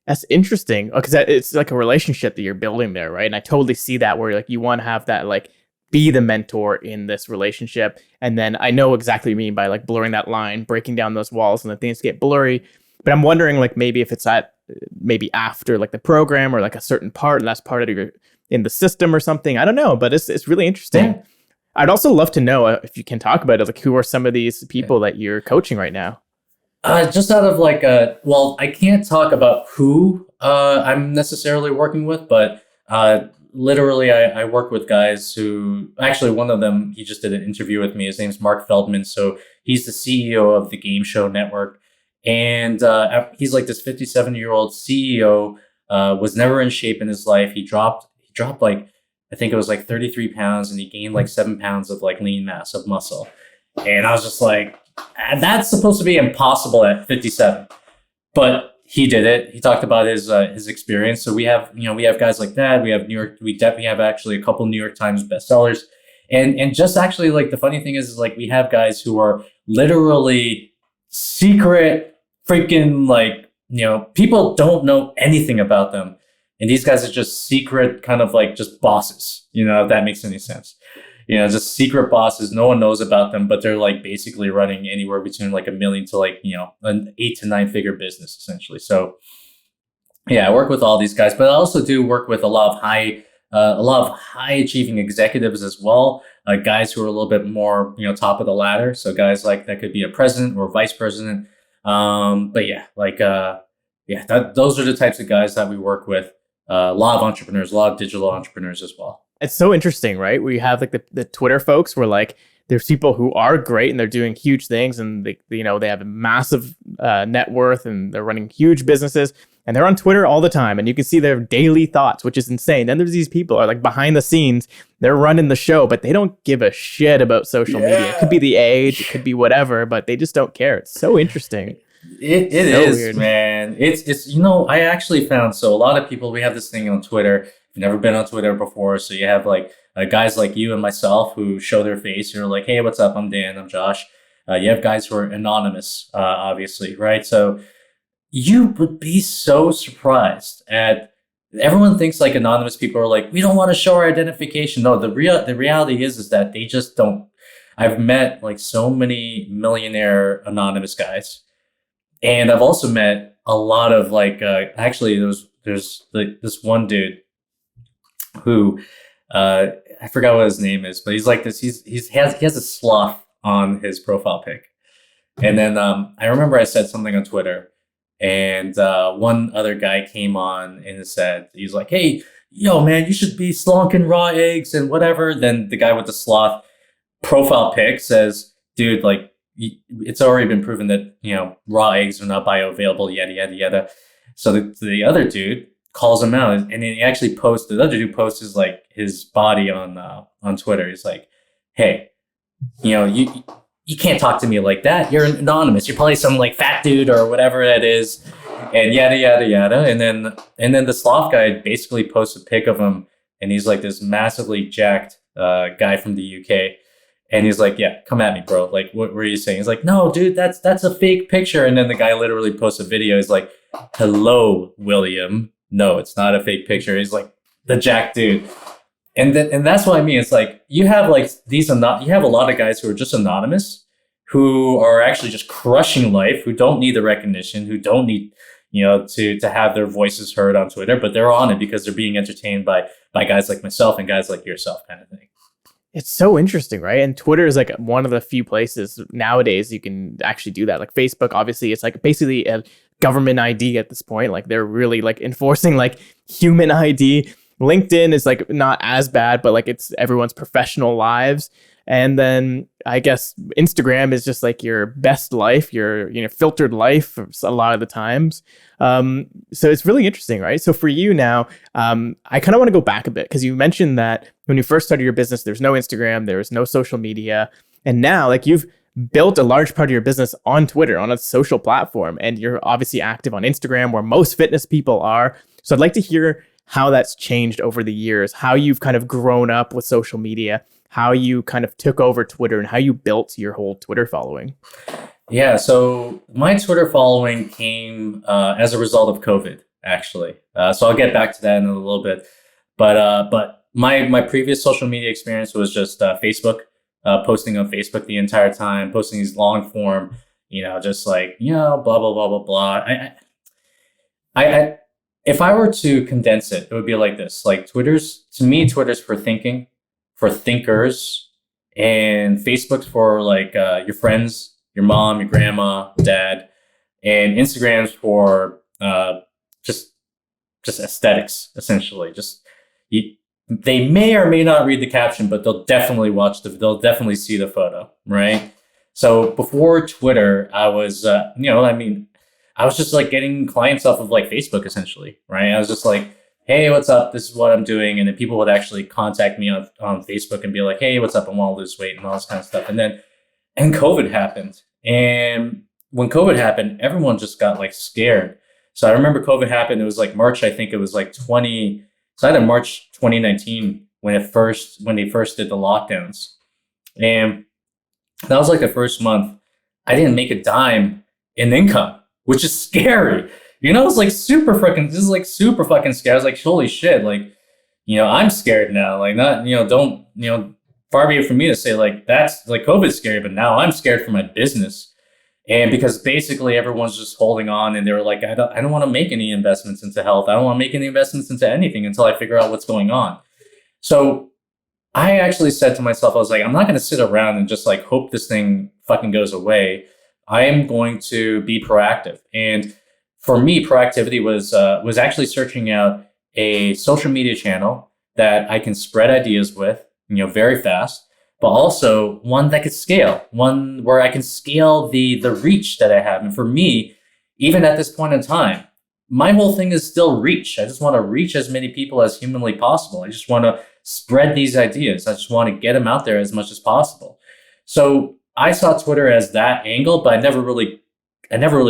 That's interesting because it's like a relationship that you're building there, right? And I totally see that where like you want to have that like be the mentor in this relationship. And then I know exactly what you mean by like blurring that line, breaking down those walls and the things get blurry. But I'm wondering like maybe if it's at maybe after like the program or like a certain part and that's part of your in the system or something. I don't know, but it's really interesting. Yeah. I'd also love to know if you can talk about it, like who are some of these people that you're coaching right now? Just out of like well, I can't talk about who I'm necessarily working with, but literally I work with guys who actually one of them, he just did an interview with me. His name's Mark Feldman. So he's the CEO of the Game Show Network. And he's like this 57-year-old CEO, was never in shape in his life. He dropped like, I think it was like 33 pounds and he gained like 7 pounds of like lean mass of muscle. And I was just like, that's supposed to be impossible at 57, but he did it. He talked about his experience. So we have guys like that. We definitely have actually a couple New York Times bestsellers, and just actually like the funny thing is like we have guys who are literally secret freaking like people don't know anything about them, and these guys are just secret kind of like just bosses. If that makes any sense. Just secret bosses. No one knows about them, but they're like basically running anywhere between like $1 million to like, an 8 to 9 figure business essentially. So yeah, I work with all these guys, but I also do work with a lot of high achieving executives as well. Guys who are a little bit more, top of the ladder. So guys like that could be a president or vice president. But yeah, like, those are the types of guys that we work with. A lot of entrepreneurs, a lot of digital entrepreneurs as well. It's so interesting, right? We have like the Twitter folks where like there's people who are great and they're doing huge things and they have a massive net worth and they're running huge businesses and they're on Twitter all the time and you can see their daily thoughts, which is insane. Then there's these people who are like behind the scenes, they're running the show, but they don't give a shit about social media. It could be the age, it could be whatever, but they just don't care. It's so interesting. It is weird, man. It's I actually found, so a lot of people, we have this thing on Twitter. You've never been on Twitter before, so you have like guys like you and myself who show their face. You're like, hey, what's up? I'm Dan. I'm Josh. You have guys who are anonymous, obviously, right? So you would be so surprised at. Everyone thinks like anonymous people are like, we don't want to show our identification. No, the reality is that they just don't. I've met like so many millionaire anonymous guys. And I've also met a lot of like, actually there's like this one dude who, I forgot what his name is, but he's like this, he has a sloth on his profile pic. And then, I remember I said something on Twitter and, one other guy came on and said, he's like, hey, yo man, you should be slonking raw eggs and whatever. Then the guy with the sloth profile pic says, dude, like, it's already been proven that raw eggs are not bioavailable, yada yada yada. So the other dude calls him out, and then he actually posts. The other dude posts his body on Twitter. He's like, "Hey, you can't talk to me like that. You're anonymous. You're probably some like fat dude or whatever that is, and yada yada yada." And then the sloth guy basically posts a pic of him, and he's like this massively jacked guy from the UK. And he's like, yeah, come at me, bro. Like, what were you saying? He's like, no, dude, that's a fake picture. And then the guy literally posts a video. He's like, hello, William. No, it's not a fake picture. He's like, the jack dude. And that's what I mean. It's like, you have like you have a lot of guys who are just anonymous, who are actually just crushing life, who don't need the recognition, who don't need, to have their voices heard on Twitter, but they're on it because they're being entertained by guys like myself and guys like yourself kind of thing. It's so interesting, right? And Twitter is like one of the few places nowadays you can actually do that. Like Facebook, obviously, it's like basically a government ID at this point. Like they're really like enforcing like human ID. LinkedIn is like not as bad, but like it's everyone's professional lives. And then I guess Instagram is just like your best life, your filtered life a lot of the times. So it's really interesting, right? So for you now, I kind of want to go back a bit because you mentioned that when you first started your business, there's no Instagram, there's no social media. And now like you've built a large part of your business on Twitter, on a social platform, and you're obviously active on Instagram where most fitness people are. So I'd like to hear how that's changed over the years, how you've kind of grown up with social media, how you kind of took over Twitter and how you built your whole Twitter following. Yeah, so my Twitter following came as a result of COVID, actually. So I'll get back to that in a little bit. But my previous social media experience was just Facebook, posting on Facebook the entire time, posting these long form, just like blah blah blah blah blah. I if I were to condense it, it would be like this. Like Twitter's for thinking, for thinkers, and Facebook's for like your friends, your mom, your grandma, dad, and Instagram's for just just aesthetics, essentially. Just you, they may or may not read the caption, but they'll definitely see the photo, right? So before Twitter, I was, I was just like getting clients off of like Facebook, essentially, right? I was just like, hey, what's up? This is what I'm doing. And then people would actually contact me on Facebook and be like, hey, what's up? I want to lose weight and all this kind of stuff. And COVID happened. And when COVID happened, everyone just got like scared. So I remember COVID happened. It was like March, I think it was like so either March 2019 when they first did the lockdowns. And that was like the first month I didn't make a dime in income, which is scary. It's like this is like super fucking scary. I was like, holy shit, like, I'm scared now. Like, not, don't, far be it from me to say like that's like COVID's scary, but now I'm scared for my business. And because basically everyone's just holding on and they were like, I don't want to make any investments into health. I don't want to make any investments into anything until I figure out what's going on. So I actually said to myself, I was like, I'm not going to sit around and just like hope this thing fucking goes away. I am going to be proactive. And for me, proactivity was actually searching out a social media channel that I can spread ideas with, very fast, but also one that could scale, one where I can scale the reach that I have. And for me, even at this point in time, my whole thing is still reach. I just want to reach as many people as humanly possible. I just want to spread these ideas. I just want to get them out there as much as possible. So I saw Twitter as that angle, but I never really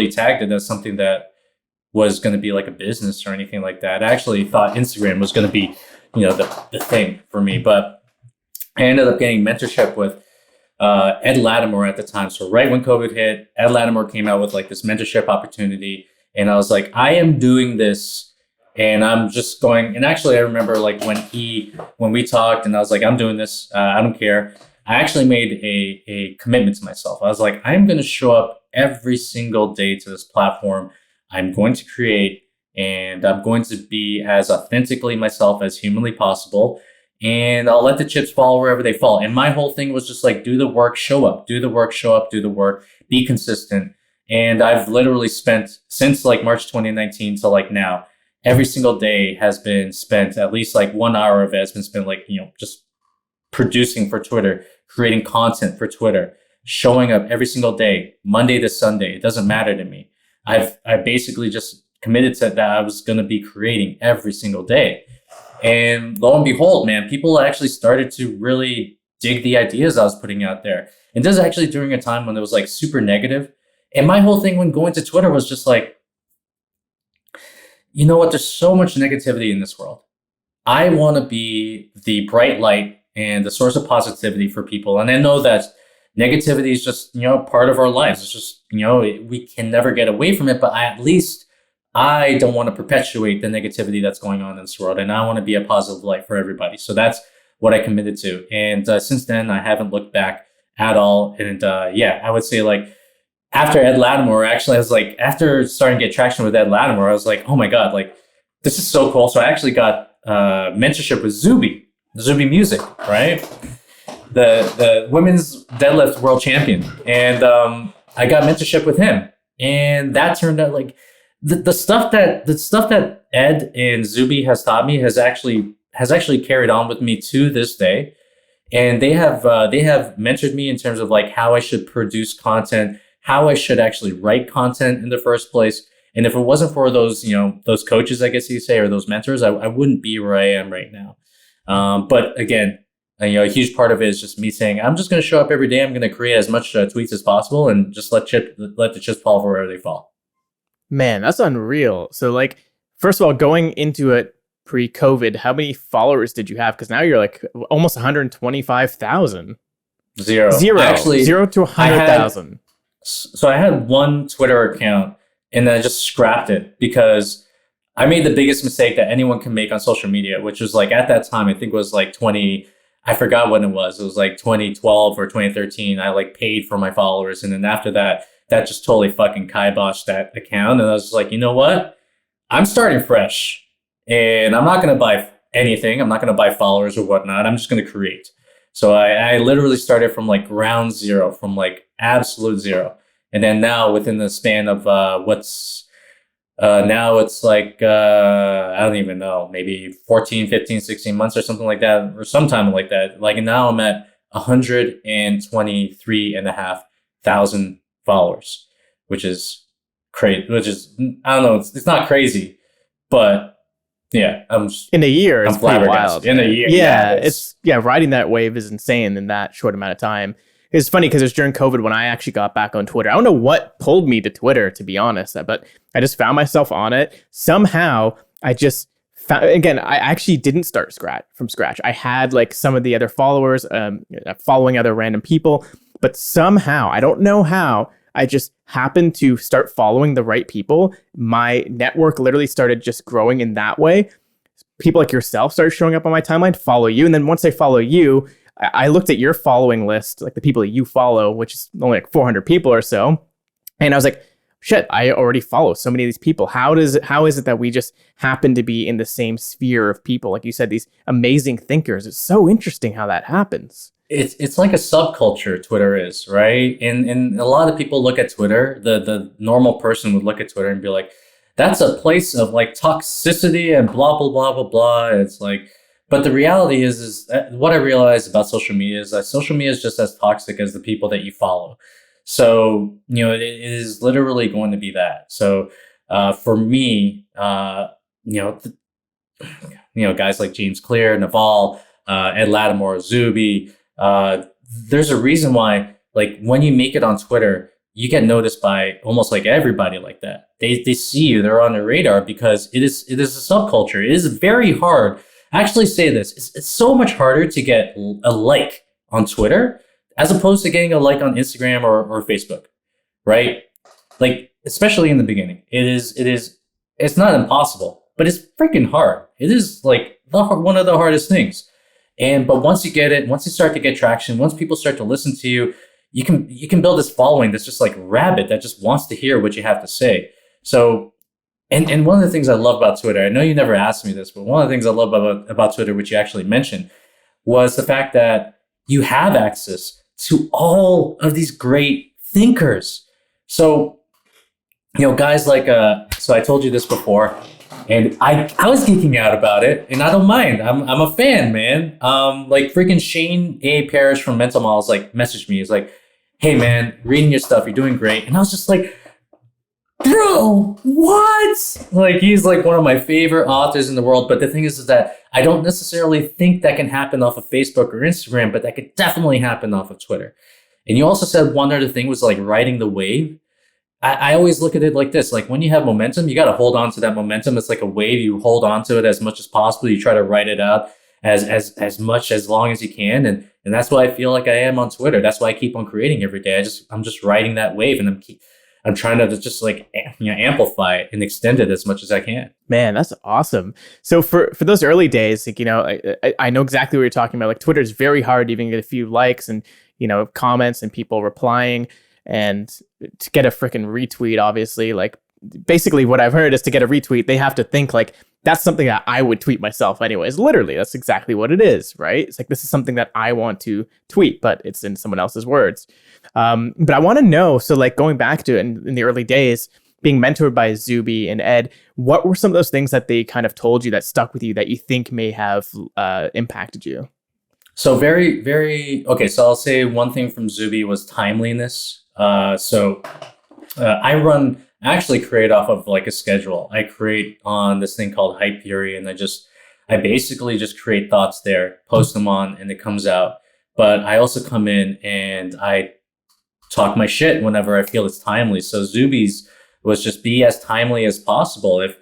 tagged it as something that was going to be like a business or anything like that. I actually thought Instagram was going to be, the thing for me. But I ended up getting mentorship with Ed Lattimore at the time. So right when COVID hit, Ed Lattimore came out with like this mentorship opportunity. And I was like, I am doing this and I'm just going. And actually, I remember like when we talked and I was like, I'm doing this. I don't care. I actually made a commitment to myself. I was like, I'm going to show up every single day to this platform. I'm going to create and I'm going to be as authentically myself as humanly possible. And I'll let the chips fall wherever they fall. And my whole thing was just like, do the work, show up, do the work, show up, do the work, be consistent. And I've literally spent since like March 2019 to like now, every single day has been spent, at least like 1 hour of it has been spent like, just producing for Twitter, creating content for Twitter, showing up every single day, Monday to Sunday. It doesn't matter to me. I basically just committed to that I was going to be creating every single day. And lo and behold, man, people actually started to really dig the ideas I was putting out there. And this is actually during a time when it was like super negative. And my whole thing when going to Twitter was just like, you know what? There's so much negativity in this world. I want to be the bright light and the source of positivity for people. And I know that negativity is just, part of our lives. It's just, we can never get away from it. But at least I don't want to perpetuate the negativity that's going on in this world. And I want to be a positive light for everybody. So that's what I committed to. And since then, I haven't looked back at all. And I would say like, after Ed Lattimore, actually, I was like, after starting to get traction with Ed Lattimore, I was like, oh my God, like, this is so cool. So I actually got mentorship with Zuby Music, right? The women's deadlift world champion. And I got mentorship with him. And that turned out like the stuff that Ed and Zuby has taught me has actually carried on with me to this day. And they have mentored me in terms of like how I should produce content, how I should actually write content in the first place. And if it wasn't for those, those coaches, I guess you say, or those mentors, I wouldn't be where I am right now. But again, a huge part of it is just me saying, I'm just going to show up every day. I'm going to create as much tweets as possible and just let the chips fall wherever they fall. Man, that's unreal. So like, first of all, going into it pre-COVID, how many followers did you have? Because now you're like almost 125,000. Zero. Actually, 0 to 100,000. So I had one Twitter account and then I just scrapped it because I made the biggest mistake that anyone can make on social media, which was like at that time, I think it was like 20, I forgot when it was. It was like 2012 or 2013. I like paid for my followers. And then after that, that just totally fucking kiboshed that account. And I was just like, you know what? I'm starting fresh and I'm not going to buy anything. I'm not going to buy followers or whatnot. I'm just going to create. So I literally started from like ground zero, from like absolute zero. And then now within the span of now it's like, I don't even know, maybe 14, 15, 16 months or something like that, or sometime like that. Like now I'm at 123,500 followers, which is crazy, which is, I don't know, it's not crazy, but yeah, in a year, I'm it's pretty wild. In a year. Yeah, it's riding that wave is insane in that short amount of time. It's funny because it was during COVID when I actually got back on Twitter. I don't know what pulled me to Twitter, to be honest, but I just found myself on it. Somehow, I just found, again, I actually didn't start from scratch. I had like some of the other followers, following other random people, but somehow, I don't know how, I just happened to start following the right people. My network literally started just growing in that way. People like yourself started showing up on my timeline, follow you. And then once I follow you, I looked at your following list, like the people that you follow, which is only like 400 people or so. And I was like, shit, I already follow so many of these people. How is it that we just happen to be in the same sphere of people? Like you said, these amazing thinkers. It's so interesting how that happens. It's like a subculture, Twitter is, right? And a lot of people look at Twitter, the normal person would look at Twitter and be like, that's a place of like toxicity and blah, blah, blah, blah, blah. It's like, but the reality is that what I realized about social media is that social media is just as toxic as the people that you follow. So, you know, it is literally going to be that. So for me, guys like James Clear, Naval, Ed Lattimore, Zuby, there's a reason why, like, when you make it on Twitter, you get noticed by almost like everybody like that. They see you, they're on the radar because it is a subculture. It is very hard. I actually say this, it's so much harder to get a like on Twitter as opposed to getting a like on Instagram or Facebook, right? Like, especially in the beginning, it's not impossible, but it's freaking hard. It is like one of the hardest things. But once you get it, once you start to get traction, once people start to listen to you, you can build this following that's just like rabid that just wants to hear what you have to say. So, and one of the things I love about Twitter, I know you never asked me this, but one of the things I love about Twitter, which you actually mentioned, was the fact that you have access to all of these great thinkers. So, guys like, so I told you this before, and I was geeking out about it, and I don't mind. I'm a fan, man. Like freaking Shane A. Parrish from Mental Models like messaged me. He's like, "Hey man, reading your stuff, you're doing great." And I was just like, "Bro, what?" Like he's like one of my favorite authors in the world. But the thing is that I don't necessarily think that can happen off of Facebook or Instagram, but that could definitely happen off of Twitter. And you also said one other thing was like riding the wave. I always look at it like this, like when you have momentum, you got to hold on to that momentum. It's like a wave. You hold on to it as much as possible. You try to ride it out as much, as long as you can. And that's why I feel like I am on Twitter. That's why I keep on creating every day. I'm just riding that wave, and I'm trying to just like, amplify it and extend it as much as I can. Man, that's awesome. So for those early days, like, I know exactly what you're talking about. Like Twitter is very hard to even get a few likes and, comments and people replying. And to get a freaking retweet, obviously, like basically what I've heard is to get a retweet, they have to think like that's something that I would tweet myself anyways. Literally, that's exactly what it is, right? It's like, this is something that I want to tweet, but it's in someone else's words. But I want to know, so like going back to it in the early days, being mentored by Zuby and Ed, what were some of those things that they kind of told you that stuck with you that you think may have impacted you? So very, very, okay. So I'll say one thing from Zuby was timeliness. I actually create off of like a schedule. I create on this thing called Hyperion. I basically just create thoughts there, post them on, and it comes out. But I also come in and I talk my shit whenever I feel it's timely. So Zuby's was just be as timely as possible. If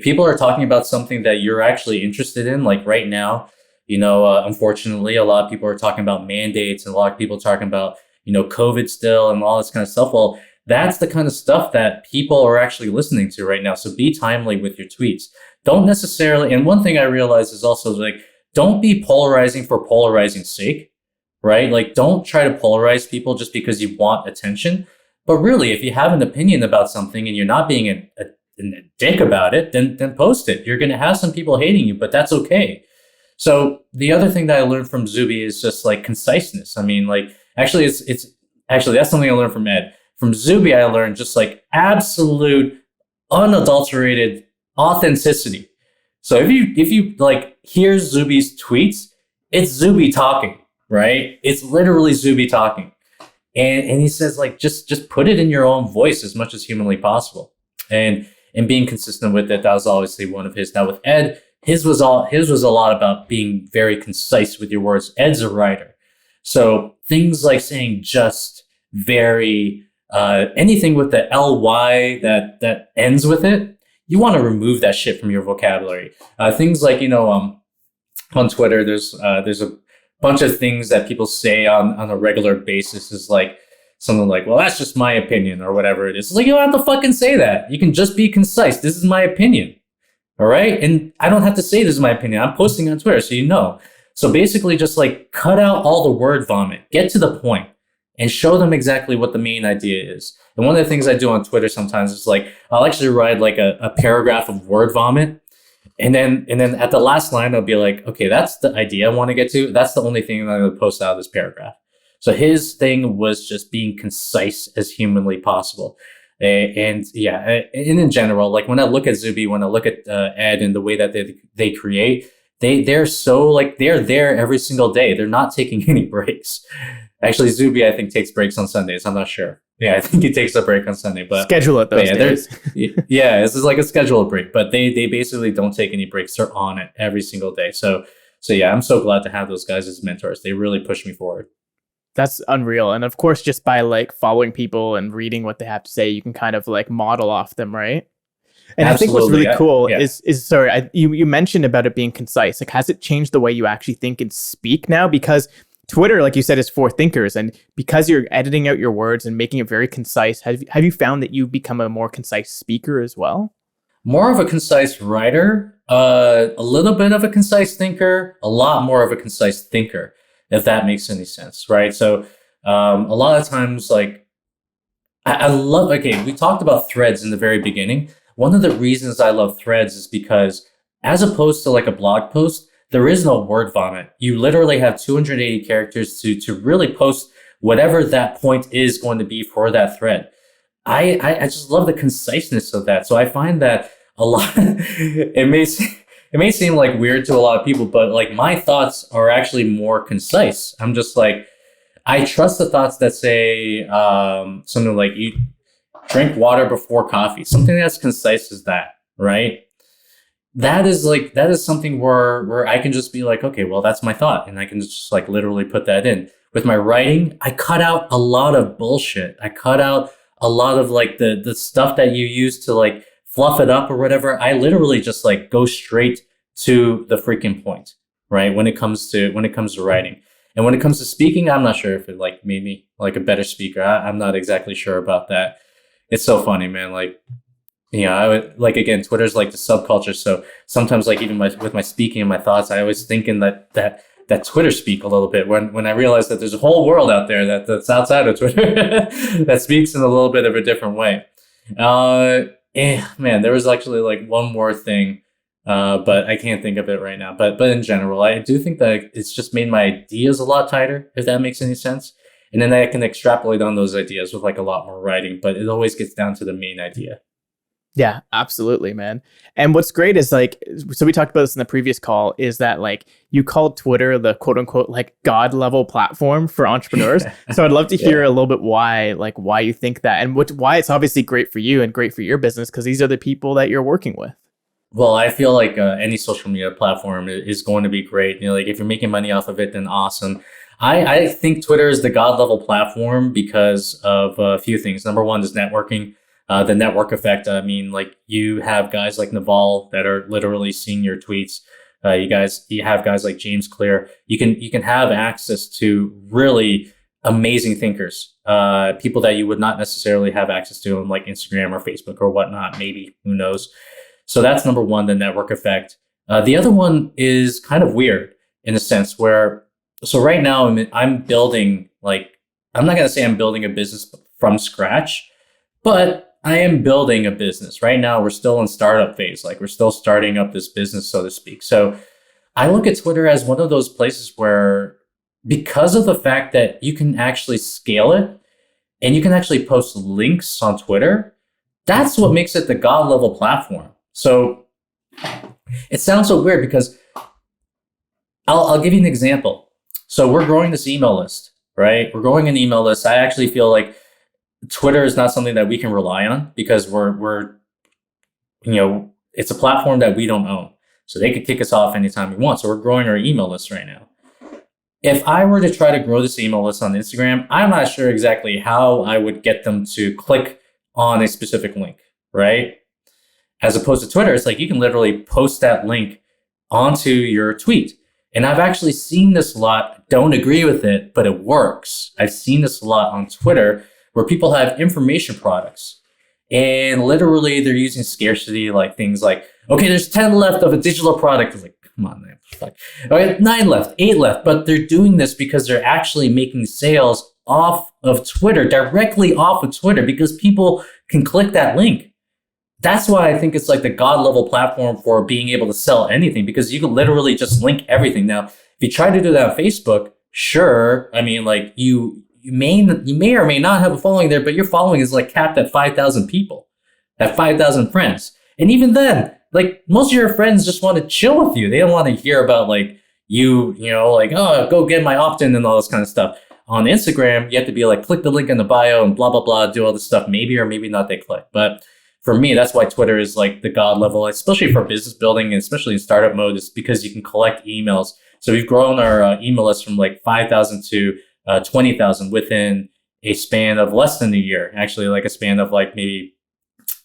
people are talking about something that you're actually interested in, like right now, unfortunately, a lot of people are talking about mandates and a lot of people are talking about, COVID still and all this kind of stuff. Well, That's the kind of stuff that people are actually listening to right now. So be timely with your tweets. Don't necessarily, and one thing I realize is also like, don't be polarizing for polarizing's sake, right? Like, don't try to polarize people just because you want attention. But really, if you have an opinion about something and you're not being a dick about it, then post it. You're going to have some people hating you, but that's okay. So the other thing that I learned from Zuby is just like conciseness. I mean, like, actually, it's actually, that's something I learned from Ed. From Zuby, I learned just like absolute, unadulterated authenticity. So if you like hear Zuby's tweets, it's Zuby talking, right? It's literally Zuby talking. And he says, like, just put it in your own voice as much as humanly possible. And being consistent with it, that was obviously one of his. Now with Ed, his was a lot about being very concise with your words. Ed's a writer. So things like saying just, very, anything with the ly that ends with it, you want to remove that shit from your vocabulary. Things like, on Twitter, there's a bunch of things that people say on a regular basis is like something like, well, that's just my opinion or whatever it is. It's like, you don't have to fucking say that. You can just be concise. This is my opinion. All right. And I don't have to say this is my opinion. I'm posting on Twitter, so you know. So basically just like cut out all the word vomit, get to the point and show them exactly what the main idea is. And one of the things I do on Twitter sometimes is like, I'll actually write like a paragraph of word vomit. And then at the last line, I'll be like, okay, that's the idea I want to get to. That's the only thing that I'm going to post out of this paragraph. So his thing was just being concise as humanly possible. And in general, like when I look at Zuby, when I look at Ed and the way that they create, they're so like, they're there every single day. They're not taking any breaks. Actually, Zuby, I think, takes breaks on Sundays. I'm not sure. Yeah, I think he takes a break on Sunday. But schedule it those days. Yeah, this is like a scheduled break. But they basically don't take any breaks. They're on it every single day. So yeah, I'm so glad to have those guys as mentors. They really push me forward. That's unreal. And of course, just by like following people and reading what they have to say, you can kind of like model off them, right? And Absolutely. I think what's really cool is sorry, you mentioned about it being concise. Like, has it changed the way you actually think and speak now? Because Twitter, like you said, is for thinkers, and because you're editing out your words and making it very concise, have you found that you become a more concise speaker as well? More of a concise writer, a little bit of a concise thinker, a lot more of a concise thinker, if that makes any sense, right? So a lot of times, like, I love, okay, we talked about threads in the very beginning. One of the reasons I love threads is because as opposed to like a blog post, there is no word vomit. You literally have 280 characters to really post whatever that point is going to be for that thread. I just love the conciseness of that. So I find that a lot, it may seem like weird to a lot of people, but like my thoughts are actually more concise. I'm just like, I trust the thoughts that say something like, you drink water before coffee, something that's concise as that, right? That is something where I can just be like, okay, well, that's my thought. And I can just like literally put that in. With my writing, I cut out a lot of bullshit. I cut out a lot of like the stuff that you use to like fluff it up or whatever. I literally just like go straight to the freaking point, right? When it comes to writing. And when it comes to speaking, I'm not sure if it like made me like a better speaker. I'm not exactly sure about that. It's so funny, man. Like, I would like, again, Twitter's like the subculture. So sometimes like even with my speaking and my thoughts, I always thinking that Twitter speak a little bit when I realize that there's a whole world out there that's outside of Twitter that speaks in a little bit of a different way. Man, there was actually like one more thing, but I can't think of it right now. But in general, I do think that it's just made my ideas a lot tighter, if that makes any sense. And then I can extrapolate on those ideas with like a lot more writing, but it always gets down to the main idea. Yeah, absolutely, man. And what's great is like, so we talked about this in the previous call, is that like you called Twitter the quote unquote like God level platform for entrepreneurs. So I'd love to hear a little bit why you think that, and why it's obviously great for you and great for your business, because these are the people that you're working with. Well, I feel like any social media platform is going to be great. Like if you're making money off of it, then awesome. I think Twitter is the God level platform because of a few things. Number one is networking. The network effect. I mean, like you have guys like Naval that are literally seeing your tweets. You have guys like James Clear. You can have access to really amazing thinkers, people that you would not necessarily have access to on like Instagram or Facebook or whatnot. Maybe, who knows? So that's number one, the network effect. The other one is kind of weird in a sense where, so right now I'm building like, I'm not going to say I'm building a business from scratch, but I am building a business. Right now, we're still in startup phase. Like we're still starting up this business, so to speak. So I look at Twitter as one of those places where, because of the fact that you can actually scale it and you can actually post links on Twitter, that's what makes it the God level platform. So it sounds so weird because I'll give you an example. So we're growing this email list, right? We're growing an email list. I actually feel like Twitter is not something that we can rely on because we're it's a platform that we don't own. So they could kick us off anytime we want. So we're growing our email list right now. If I were to try to grow this email list on Instagram, I'm not sure exactly how I would get them to click on a specific link, right? As opposed to Twitter, it's like you can literally post that link onto your tweet. And I've actually seen this a lot. Don't agree with it, but it works. I've seen this a lot on Twitter where people have information products and literally they're using scarcity, like things like, okay, there's 10 left of a digital product. It's like, come on, man. Like, okay, 9 left, 8 left. But they're doing this because they're actually making sales off of Twitter, directly off of Twitter, because people can click that link. That's why I think it's like the God level platform for being able to sell anything, because you can literally just link everything. Now, if you try to do that on Facebook, sure. I mean, like you may or may not have a following there, but your following is like capped at 5,000 people, at 5,000 friends. And even then, like most of your friends just want to chill with you. They don't want to hear about like like, oh, go get my opt-in and all this kind of stuff. On Instagram, you have to be like, click the link in the bio and blah, blah, blah, do all this stuff. Maybe or maybe not they click. But for me, that's why Twitter is like the God level, especially for business building, and especially in startup mode, is because you can collect emails. So we've grown our email list from like 5,000 to 20,000 within a span of less than a year. Actually, like a span of like maybe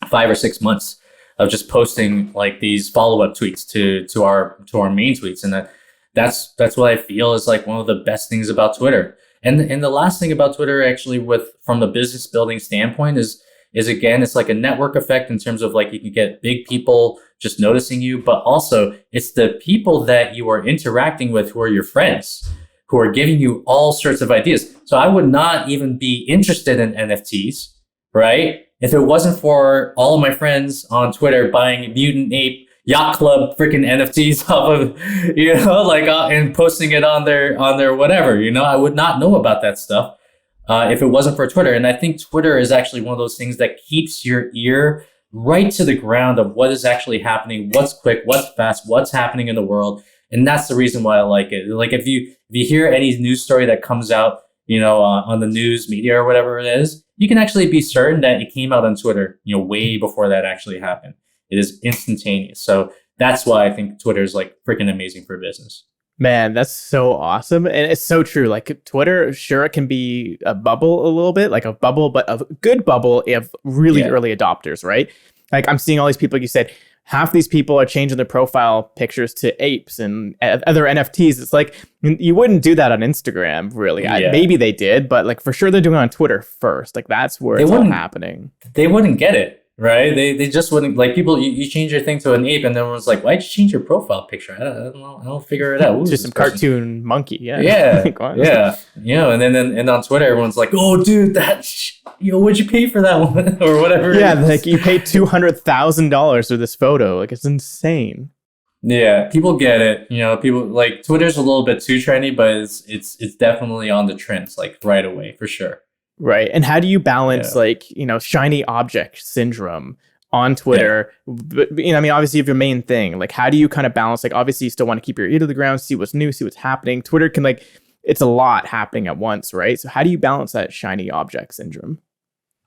5 or 6 months of just posting like these follow-up tweets to our main tweets. And that's what I feel is like one of the best things about Twitter. And the last thing about Twitter, actually, from the business building standpoint, is again, it's like a network effect in terms of like you can get big people just noticing you, but also it's the people that you are interacting with who are your friends, who are giving you all sorts of ideas. So I would not even be interested in NFTs, right? If it wasn't for all of my friends on Twitter buying Mutant Ape Yacht Club freaking NFTs off of, and posting it on their whatever, I would not know about that stuff if it wasn't for Twitter. And I think Twitter is actually one of those things that keeps your ear right to the ground of what is actually happening, what's quick, what's fast, what's happening in the world. And that's the reason why I like it. Like if you hear any news story that comes out, on the news media or whatever it is, you can actually be certain that it came out on Twitter, way before that actually happened. It is instantaneous. So that's why I think Twitter is like freaking amazing for business. Man, that's so awesome. And it's so true. Like Twitter, sure, it can be a bubble a little bit, like a bubble, but a good bubble of really early adopters, right? Like I'm seeing all these people, like you said, half these people are changing their profile pictures to apes and other NFTs. It's like, you wouldn't do that on Instagram, really. Maybe they did, but like for sure they're doing it on Twitter first. Like that's where it's all happening. They wouldn't get it. Right? They just wouldn't, like, people, you change your thing to an ape and then everyone's like, why'd you change your profile picture? I don't know. I don't figure it out. It's just some cartoon monkey. Yeah. Yeah. And then on Twitter, everyone's like, oh, dude, what'd you pay for that one? Or whatever. Yeah. Like you paid $200,000 for this photo. Like it's insane. Yeah. People get it. People like Twitter's a little bit too trendy, but it's definitely on the trends, like right away for sure. Right. And how do you balance shiny object syndrome on Twitter? But, obviously you have your main thing. Like, how do you kind of balance, like, obviously you still want to keep your ear to the ground, see what's new, see what's happening. Twitter can it's a lot happening at once, right? So how do you balance that shiny object syndrome?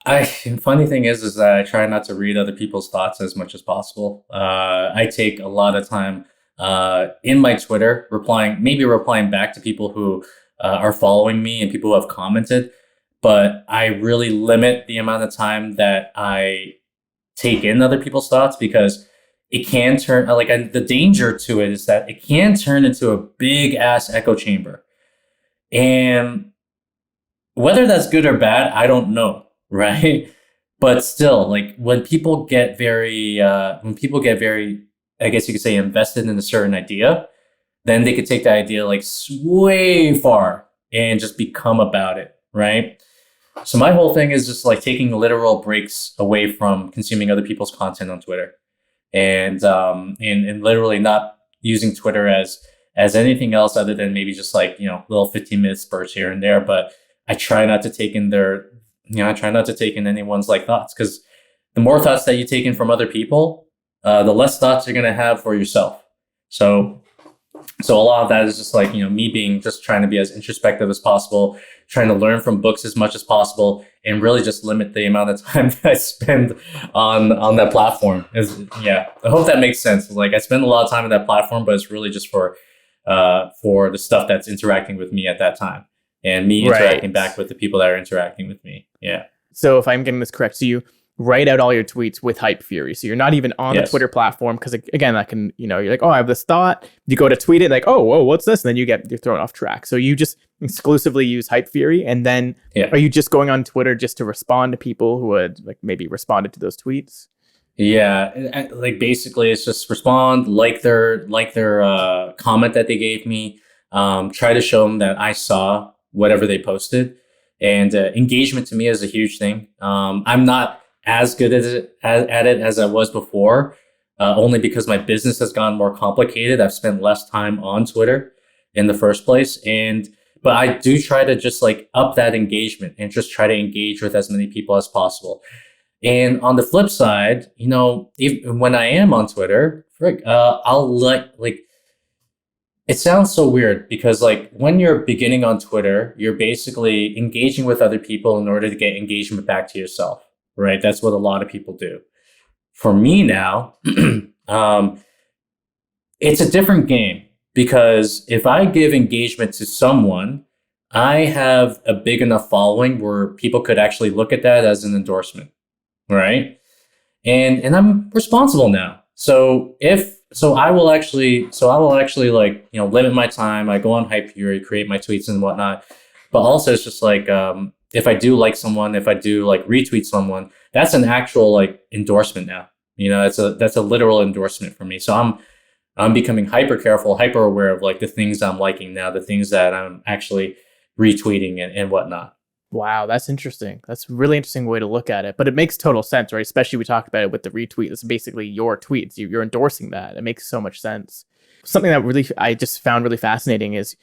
Funny thing is that I try not to read other people's thoughts as much as possible. I take a lot of time in my Twitter replying back to people who are following me and people who have commented. But I really limit the amount of time that I take in other people's thoughts, because it can turn, the danger to it is that it can turn into a big ass echo chamber. And whether that's good or bad, I don't know, right? But still, like when people get very, I guess you could say, invested in a certain idea, then they could take that idea like way far and just become about it, right? So my whole thing is just like taking literal breaks away from consuming other people's content on Twitter, and literally not using Twitter as anything else other than maybe just like, little 15-minute spurts here and there. But I try not to take in I try not to take in anyone's like thoughts, because the more thoughts that you take in from other people, the less thoughts you're gonna have for yourself. So a lot of that is just like, me being just trying to be as introspective as possible, trying to learn from books as much as possible, and really just limit the amount of time that I spend on that platform. I hope that makes sense. Like, I spend a lot of time on that platform, but it's really just for the stuff that's interacting with me at that time, and me interacting back with the people that are interacting with me. Yeah. So if I'm getting this correct, so you write out all your tweets with Hype Fury. So you're not even on the Twitter platform, because again, that can, you're like, oh, I have this thought. You go to tweet it, like, oh, whoa, what's this? And then you're thrown off track. So you just exclusively use Hype Fury, and then are you just going on Twitter just to respond to people who had like maybe responded to those tweets? Yeah, like basically it's just respond, like their comment that they gave me, try to show them that I saw whatever they posted, and engagement to me is a huge thing. I'm not as good at it as I was before, only because my business has gotten more complicated. I've spent less time on Twitter in the first place, but I do try to just like up that engagement and just try to engage with as many people as possible. And on the flip side, when I am on Twitter, I'll like it sounds so weird, because like when you're beginning on Twitter, you're basically engaging with other people in order to get engagement back to yourself, right? That's what a lot of people do. For me now, it's a different game, because if I give engagement to someone, I have a big enough following where people could actually look at that as an endorsement, right? And I'm responsible now. So I will actually like, limit my time. I go on Hype Fury, create my tweets and whatnot. But also it's just like, if I do like someone, if I do like retweet someone, that's an actual like endorsement now. That's a literal endorsement for me. So I'm becoming hyper careful, hyper aware of like the things I'm liking now, the things that I'm actually retweeting and whatnot. Wow, that's interesting. That's a really interesting way to look at it. But it makes total sense, right? Especially we talked about it with the retweet. It's basically your tweets. You're endorsing that. It makes so much sense. Something that really I just found really fascinating is,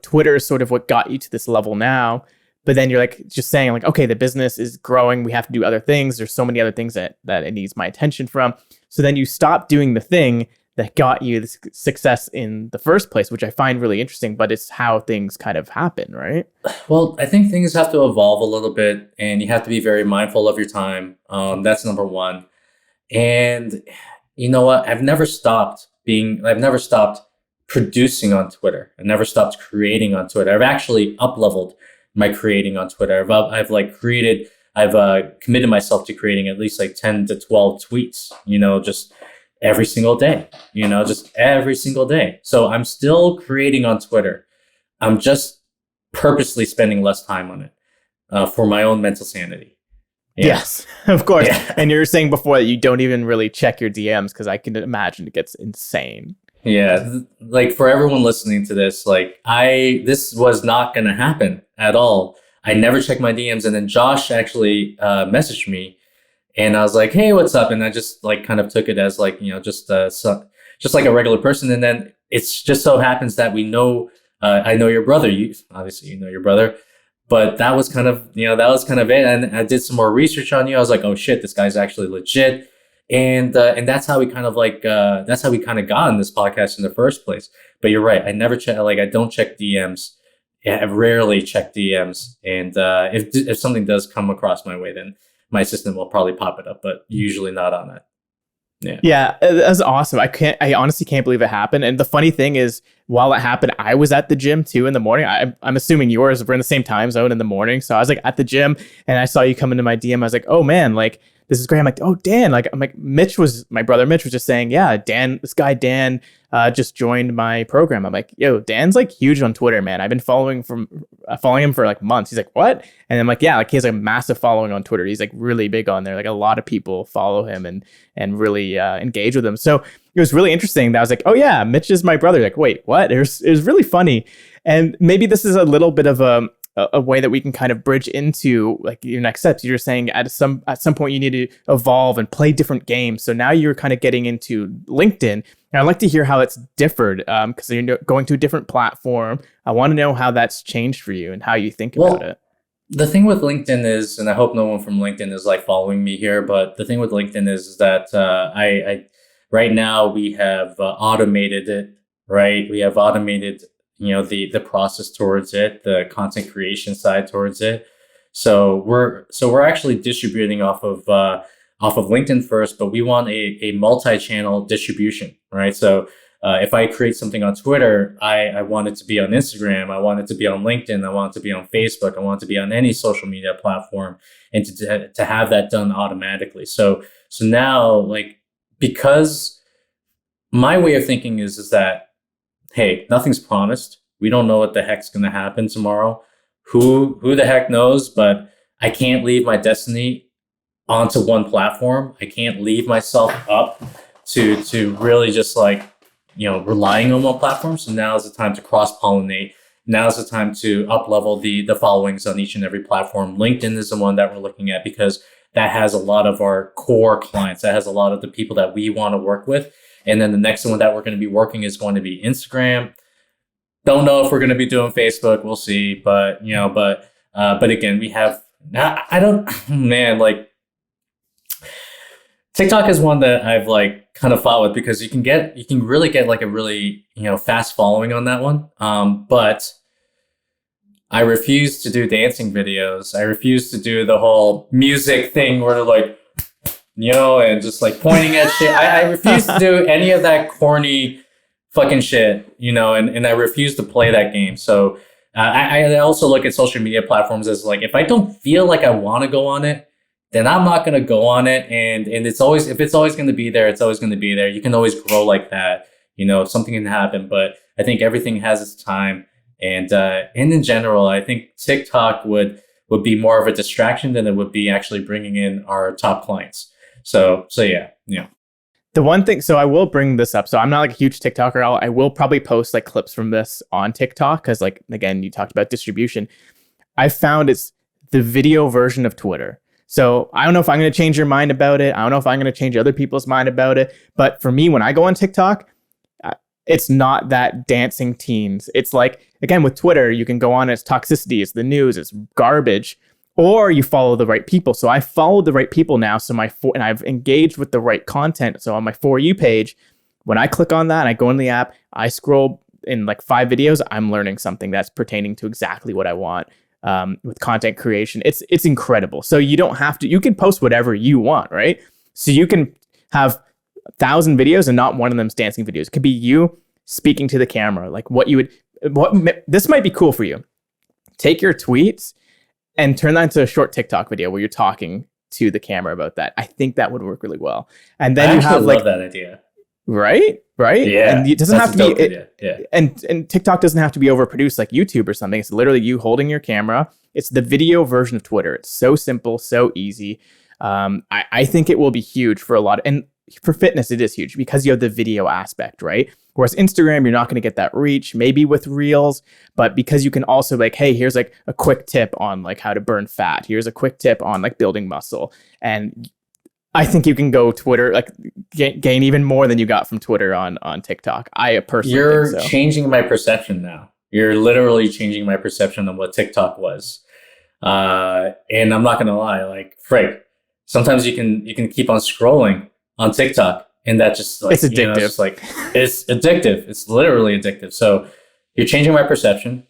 Twitter is sort of what got you to this level now. But then you're like just saying like, okay, the business is growing. We have to do other things. There's so many other things that it needs my attention from. So then you stop doing the thing that got you the success in the first place, which I find really interesting, but it's how things kind of happen, right? Well, I think things have to evolve a little bit, and you have to be very mindful of your time. That's number one. And you know what? I've never stopped producing on Twitter. I've never stopped creating on Twitter. I've actually up-leveled my creating on Twitter. I've committed myself to creating at least like 10 to 12 tweets, just every single day, just every single day. So I'm still creating on Twitter. I'm just purposely spending less time on it for my own mental sanity. Yeah. Yes, of course. Yeah. And you were saying before that you don't even really check your DMs, because I can imagine it gets insane. Yeah, like for everyone listening to this, like this was not going to happen at all. I never checked my DMs, and then Josh actually messaged me. And I was like, hey, what's up? And I just like kind of took it as like, just like a regular person. And then it's just so happens that I know your brother. Obviously you know your brother, but that was kind of it. And I did some more research on you. I was like, oh shit, this guy's actually legit. And that's how we kind of got in this podcast in the first place. But you're right. I never check, I don't check DMs. I rarely check DMs. And if something does come across my way, then my assistant will probably pop it up, but usually not on that. Yeah, that's awesome. I honestly can't believe it happened. And the funny thing is, while it happened, I was at the gym too in the morning. I'm assuming yours, we're in the same time zone in the morning. So I was like at the gym and I saw you come into my DM. I was like, oh man, like this is great. I'm like, oh, Dan, like, I'm like, my brother Mitch was just saying, yeah, Dan, this guy, Dan, just joined my program. I'm like, yo, Dan's like huge on Twitter, man. I've been following him for like months. He's like, what? And I'm like, yeah, like he has a massive following on Twitter. He's like really big on there. Like a lot of people follow him and really engage with him. So it was really interesting that I was like, oh yeah, Mitch is my brother. Like, wait, what? It was really funny. And maybe this is a little bit of a way that we can kind of bridge into like your next steps. You're saying at some point you need to evolve and play different games. So now you're kind of getting into LinkedIn. And I'd like to hear how it's differed because you're going to a different platform. I want to know how that's changed for you and how you think about it. The thing with LinkedIn is, and I hope no one from LinkedIn is like following me here, but the thing with LinkedIn is that I right now we have automated it, right? We have automated, the process towards it, the content creation side towards it. So we're actually distributing off of LinkedIn first, but we want a multi-channel distribution, right? So if I create something on Twitter, I want it to be on Instagram, I want it to be on LinkedIn, I want it to be on Facebook, I want it to be on any social media platform, and to have that done automatically. So now, like, because my way of thinking is that, hey, nothing's promised. We don't know what the heck's going to happen tomorrow. Who the heck knows? But I can't leave my destiny onto one platform. I can't leave myself up to really just like, relying on one platform. So now is the time to cross-pollinate. Now is the time to up-level the followings on each and every platform. LinkedIn is the one that we're looking at because that has a lot of our core clients. That has a lot of the people that we want to work with. And then the next one that we're going to be working is going to be Instagram. Don't know if we're going to be doing Facebook. We'll see. But again, we have, I don't, man, like, TikTok is one that I've like kind of fought with because you can really get like a really, fast following on that one. But I refuse to do dancing videos. I refuse to do the whole music thing where they're like, and just like pointing at shit. I refuse to do any of that corny fucking shit, and I refuse to play that game. So I also look at social media platforms as like, if I don't feel like I want to go on it, then I'm not going to go on it. And it's always, if it's always going to be there, it's always going to be there. You can always grow like that. Something can happen, but I think everything has its time. And in general, I think TikTok would be more of a distraction than it would be actually bringing in our top clients. So yeah. The one thing, so I will bring this up. So I'm not like a huge TikToker. I will probably post like clips from this on TikTok because, like, again, you talked about distribution. I found it's the video version of Twitter. So I don't know if I'm going to change your mind about it. I don't know if I'm going to change other people's mind about it. But for me, when I go on TikTok, it's not that dancing teens. It's like, again, with Twitter, you can go on, it's toxicity, it's the news, it's garbage, or you follow the right people. So I followed the right people now. So and I've engaged with the right content. So on my For You page, when I click on that and I go in the app, I scroll in like 5 videos, I'm learning something that's pertaining to exactly what I want. With content creation, it's incredible. So you don't have to, you can post whatever you want, right? So you can have 1,000 videos and not one of them's dancing videos. It could be you speaking to the camera, like this might be cool for you. Take your tweets and turn that into a short TikTok video where you're talking to the camera about that. I think that would work really well. And then you have like, love that idea. Right? Yeah. And it doesn't have to be and TikTok doesn't have to be overproduced like YouTube or something. It's literally you holding your camera. It's the video version of Twitter. It's so simple, so easy. I think it will be huge for a lot. And for fitness, it is huge because you have the video aspect, right? Whereas Instagram, you're not going to get that reach, maybe with Reels, but because you can also like, hey, here's like a quick tip on like how to burn fat. Here's a quick tip on like building muscle. And I think you can go Twitter, like gain even more than you got from Twitter on TikTok. I personally think so. You're changing my perception now. You're literally changing my perception on what TikTok was. And I'm not gonna lie, like, Frank, sometimes you can keep on scrolling on TikTok, and that just like, it's addictive. It's addictive. It's literally addictive. So you're changing my perception.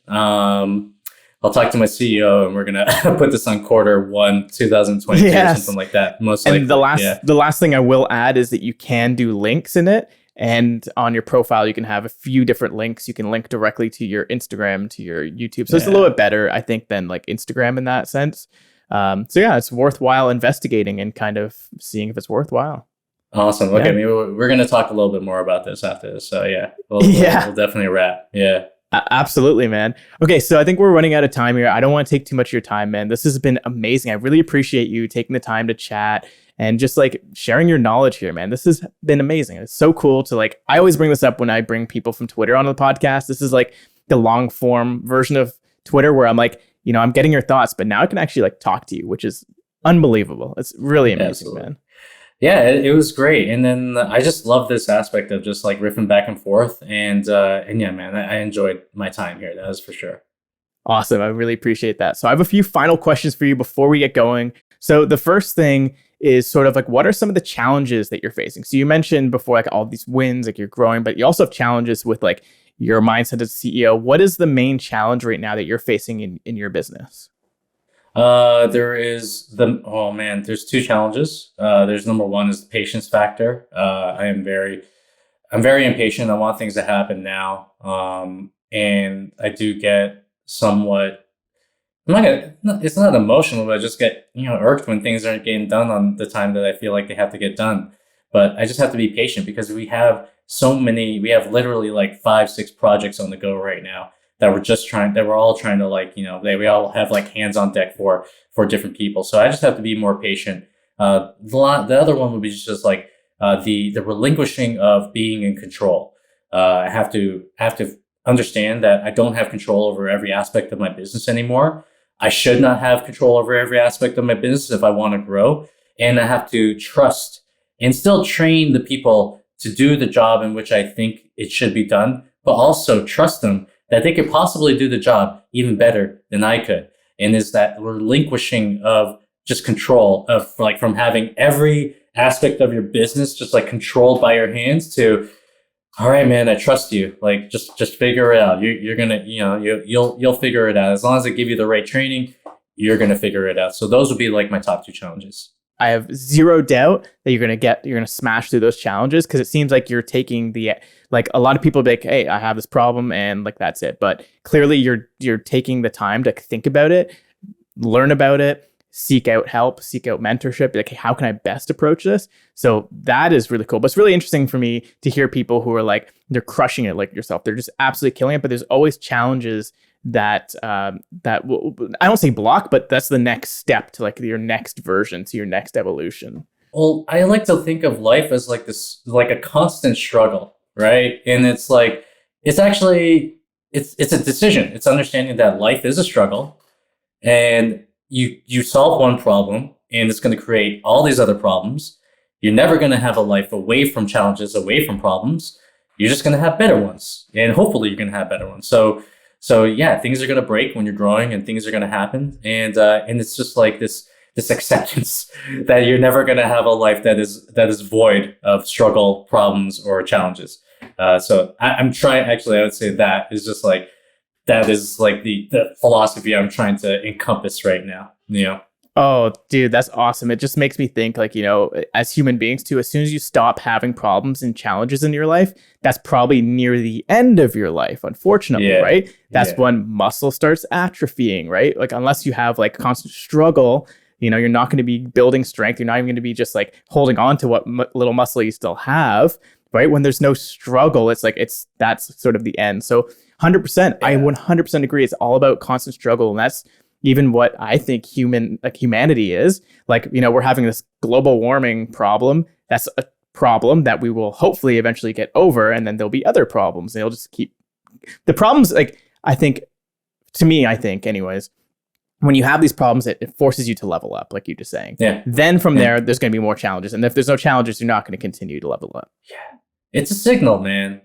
I'll talk to my CEO and we're gonna put this on Q1 2022 or something like that. Most likely. And the last thing I will add is that you can do links in it, and on your profile you can have a few different links. You can link directly to your Instagram, to your YouTube. So it's a little bit better, I think, than like Instagram in that sense. So yeah, it's worthwhile investigating and kind of seeing if it's worthwhile. Awesome. Okay, Yeah. maybe we're going to talk a little bit more about this after this. So yeah, Yeah. we'll definitely wrap. Yeah. Absolutely, man. Okay, so I think we're running out of time here. I don't want to take too much of your time, man. This has been amazing. I really appreciate you taking the time to chat and just like sharing your knowledge here, man. This has been amazing. It's so cool to like, I always bring this up when I bring people from Twitter onto the podcast. This is like the long form version of Twitter where I'm like, I'm getting your thoughts, but now I can actually like talk to you, which is unbelievable. It's really amazing, Absolutely. man. Yeah, it was great. And then I just love this aspect of just like riffing back and forth. And yeah, man, I enjoyed my time here. That was for sure. Awesome. I really appreciate that. So I have a few final questions for you before we get going. So the first thing is sort of like, what are some of the challenges that you're facing? So you mentioned before, like all these wins, like you're growing, but you also have challenges with like your mindset as CEO. What is the main challenge right now that you're facing in your business? There's two challenges. There's number one is the patience factor. I'm very impatient. I want things to happen now. And I do get somewhat, it's not emotional, but I just get, irked when things aren't getting done on the time that I feel like they have to get done. But I just have to be patient because we have literally like 5-6 projects on the go right now that we're all trying to like, we all have like hands on deck for different people. So I just have to be more patient. The other one would be just like the relinquishing of being in control. I have to understand that I don't have control over every aspect of my business anymore. I should not have control over every aspect of my business if I want to grow. And I have to trust and still train the people to do the job in which I think it should be done, but also trust them that they could possibly do the job even better than I could. And is that relinquishing of just control of like from having every aspect of your business just like controlled by your hands to, all right, man, I trust you. Like just figure it out. You're gonna, you'll figure it out. As long as I give you the right training, you're gonna figure it out. So those would be like my top two challenges. I have zero doubt that you're going to smash through those challenges because it seems like you're taking like a lot of people be like, hey, I have this problem and like, that's it. But clearly you're taking the time to think about it, learn about it, seek out help, seek out mentorship. Like, hey, how can I best approach this? So that is really cool. But it's really interesting for me to hear people who are like, they're crushing it like yourself. They're just absolutely killing it. But there's always challenges that will, I don't say block, but that's the next step to like your next version, to your next evolution. Well, I like to think of life as like this, like a constant struggle, right? And it's like, it's actually, it's a decision. It's understanding that life is a struggle and you solve one problem and it's going to create all these other problems. You're never going to have a life away from challenges, away from problems. You're just going to have better ones. And hopefully you're going to have better ones. So yeah, things are going to break when you're growing and things are going to happen. And it's just like this acceptance that you're never going to have a life that is void of struggle, problems, or challenges. So I'm trying, actually, I would say that is like the philosophy I'm trying to encompass right now, Oh, dude, that's awesome. It just makes me think like, as human beings too, as soon as you stop having problems and challenges in your life, that's probably near the end of your life, unfortunately, right? That's when muscle starts atrophying, right? Like unless you have like constant struggle, you're not going to be building strength. You're not even going to be just like holding on to what little muscle you still have, right? When there's no struggle, it's like, that's sort of the end. So 100%, I 100% agree. It's all about constant struggle. And that's even what I think humanity is. Like, we're having this global warming problem. That's a problem that we will hopefully eventually get over. And then there'll be other problems. And it'll just keep the problems. Like, I think anyways, when you have these problems, it forces you to level up, like you're just saying. Yeah. Then from there, there's going to be more challenges. And if there's no challenges, you're not going to continue to level up. Yeah. It's a signal, man.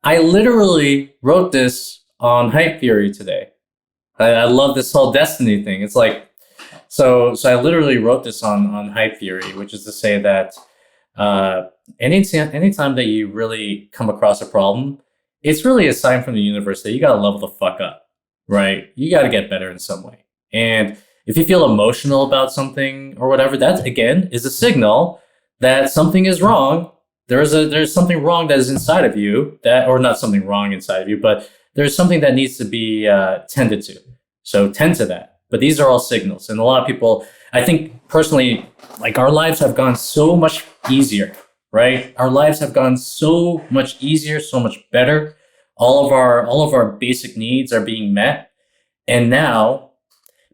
I literally wrote this on Hype Theory today. I love this whole destiny thing. It's like, so I literally wrote this on Hype Theory, which is to say that anytime that you really come across a problem, it's really a sign from the universe that you got to level the fuck up, right? You got to get better in some way. And if you feel emotional about something or whatever, that again is a signal that something is wrong. There's something wrong that is inside of you or not something wrong inside of you, but there's something that needs to be tended to. So tend to that. but these are all signals. And a lot of people, I think personally, like our lives have gone so much easier, right? Our lives have gone so much easier, so much better. All of our basic needs are being met. And now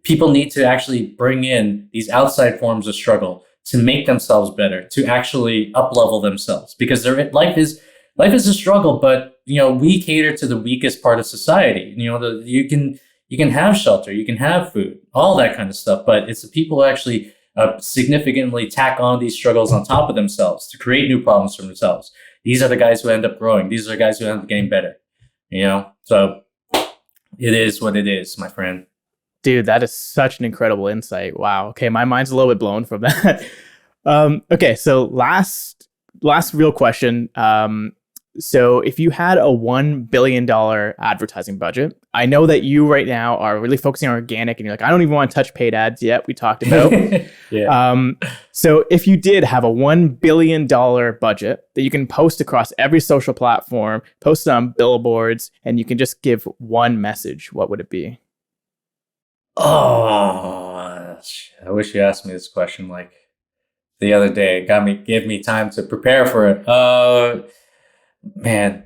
people need to actually bring in these outside forms of struggle to make themselves better, to actually up-level themselves, because life is a struggle. But we cater to the weakest part of society. You can have shelter, you can have food, all that kind of stuff, but it's the people who actually significantly tack on these struggles on top of themselves to create new problems for themselves. These are the guys who end up growing. These are the guys who end up getting better. So it is what it is, my friend. Dude, that is such an incredible insight. Wow. Okay, my mind's a little bit blown from that. Okay, so last real question. So if you had a $1 billion advertising budget, I know that you right now are really focusing on organic and you're like, I don't even want to touch paid ads yet. We talked about. Yeah. So if you did have a $1 billion budget that you can post across every social platform, post it on billboards, and you can just give one message, what would it be? Oh, I wish you asked me this question like the other day. Give me time to prepare for it. Man,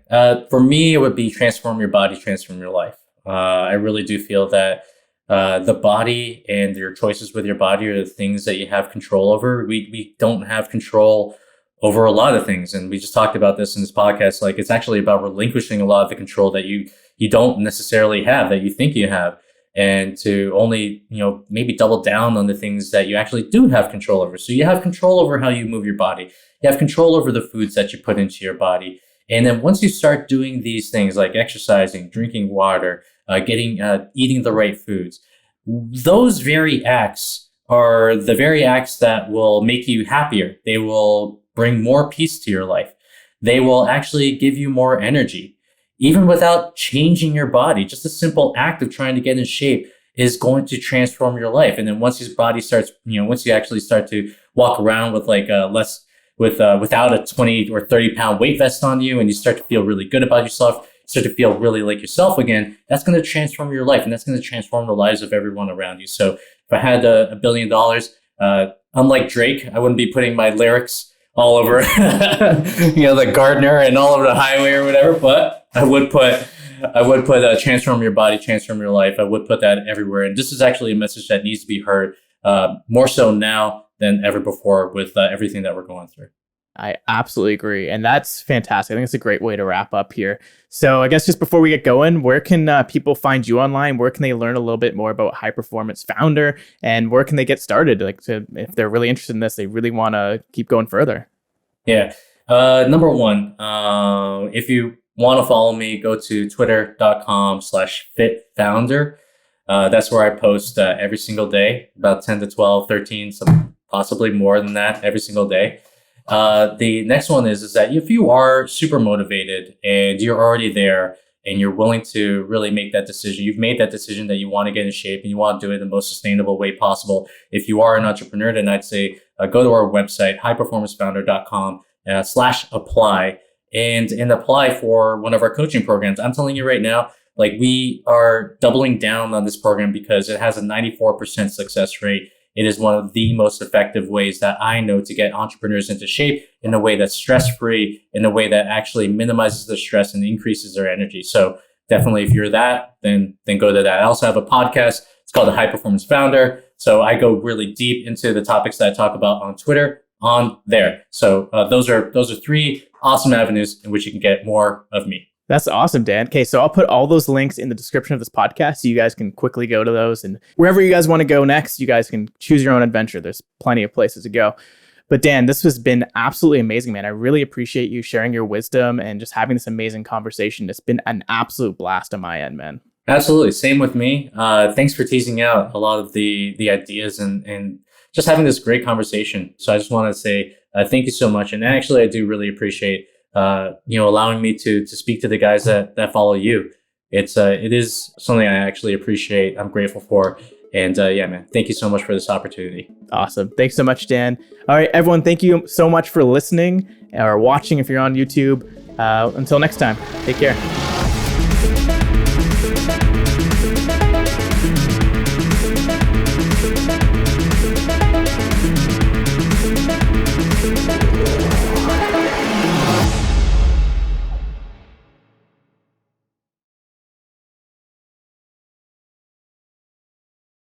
for me, it would be transform your body, transform your life. I really do feel that the body and your choices with your body are the things that you have control over. We don't have control over a lot of things, and we just talked about this in this podcast. Like, it's actually about relinquishing a lot of the control that you don't necessarily have, that you think you have, and to only maybe double down on the things that you actually do have control over. So you have control over how you move your body. You have control over the foods that you put into your body. And then once you start doing these things like exercising, drinking water, eating the right foods, those very acts are the very acts that will make you happier. They will bring more peace to your life. They will actually give you more energy, even without changing your body. Just a simple act of trying to get in shape is going to transform your life. And then once your body starts, once you actually start to walk around with without a 20 or 30 pound weight vest on you, and you start to feel really good about yourself, start to feel really like yourself again, that's going to transform your life, and that's going to transform the lives of everyone around you. So if I had $1 billion, unlike Drake, I wouldn't be putting my lyrics all over, the gardener and all over the highway or whatever, but I would put transform your body, transform your life. I would put that everywhere. And this is actually a message that needs to be heard more so now than ever before with everything that we're going through. I absolutely agree. And that's fantastic. I think it's a great way to wrap up here. So I guess just before we get going, where can people find you online? Where can they learn a little bit more about High Performance Founder? And where can they get started? If they're really interested in this, they really want to keep going further. Yeah. Number one, if you want to follow me, go to twitter.com/fitfounder. That's where I post every single day, about 10 to 12, 13, some possibly more than that every single day. The next one is that if you are super motivated and you're already there and you're willing to really make that decision, you've made that decision that you want to get in shape and you want to do it in the most sustainable way possible. If you are an entrepreneur, then I'd say go to our website, highperformancefounder.com/apply and apply for one of our coaching programs. I'm telling you right now, like, we are doubling down on this program because it has a 94% success rate. It is one of the most effective ways that I know to get entrepreneurs into shape in a way that's stress-free, in a way that actually minimizes the stress and increases their energy. So definitely, if you're that, then go to that. I also have a podcast. It's called The High Performance Founder. So I go really deep into the topics that I talk about on Twitter on there. So those are 3 awesome avenues in which you can get more of me. That's awesome, Dan. Okay, so I'll put all those links in the description of this podcast so you guys can quickly go to those. And wherever you guys want to go next, you guys can choose your own adventure. There's plenty of places to go. But Dan, this has been absolutely amazing, man. I really appreciate you sharing your wisdom and just having this amazing conversation. It's been an absolute blast on my end, man. Absolutely. Same with me. Thanks for teasing out a lot of the ideas and just having this great conversation. So I just want to say thank you so much. And actually, I do really appreciate allowing me to speak to the guys that follow you. It is something I actually appreciate. I'm grateful for. And yeah, man, thank you so much for this opportunity. Awesome. Thanks so much, Dan. All right, everyone, thank you so much for listening or watching if you're on YouTube. Until next time, take care.